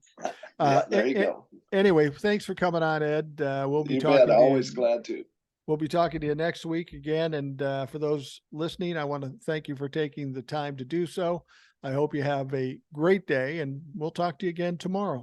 There you go. Anyway, thanks for coming on, Ed. We'll be talking. Always glad to. We'll be talking to you next week again. And for those listening, I want to thank you for taking the time to do so. I hope you have a great day, and we'll talk to you again tomorrow.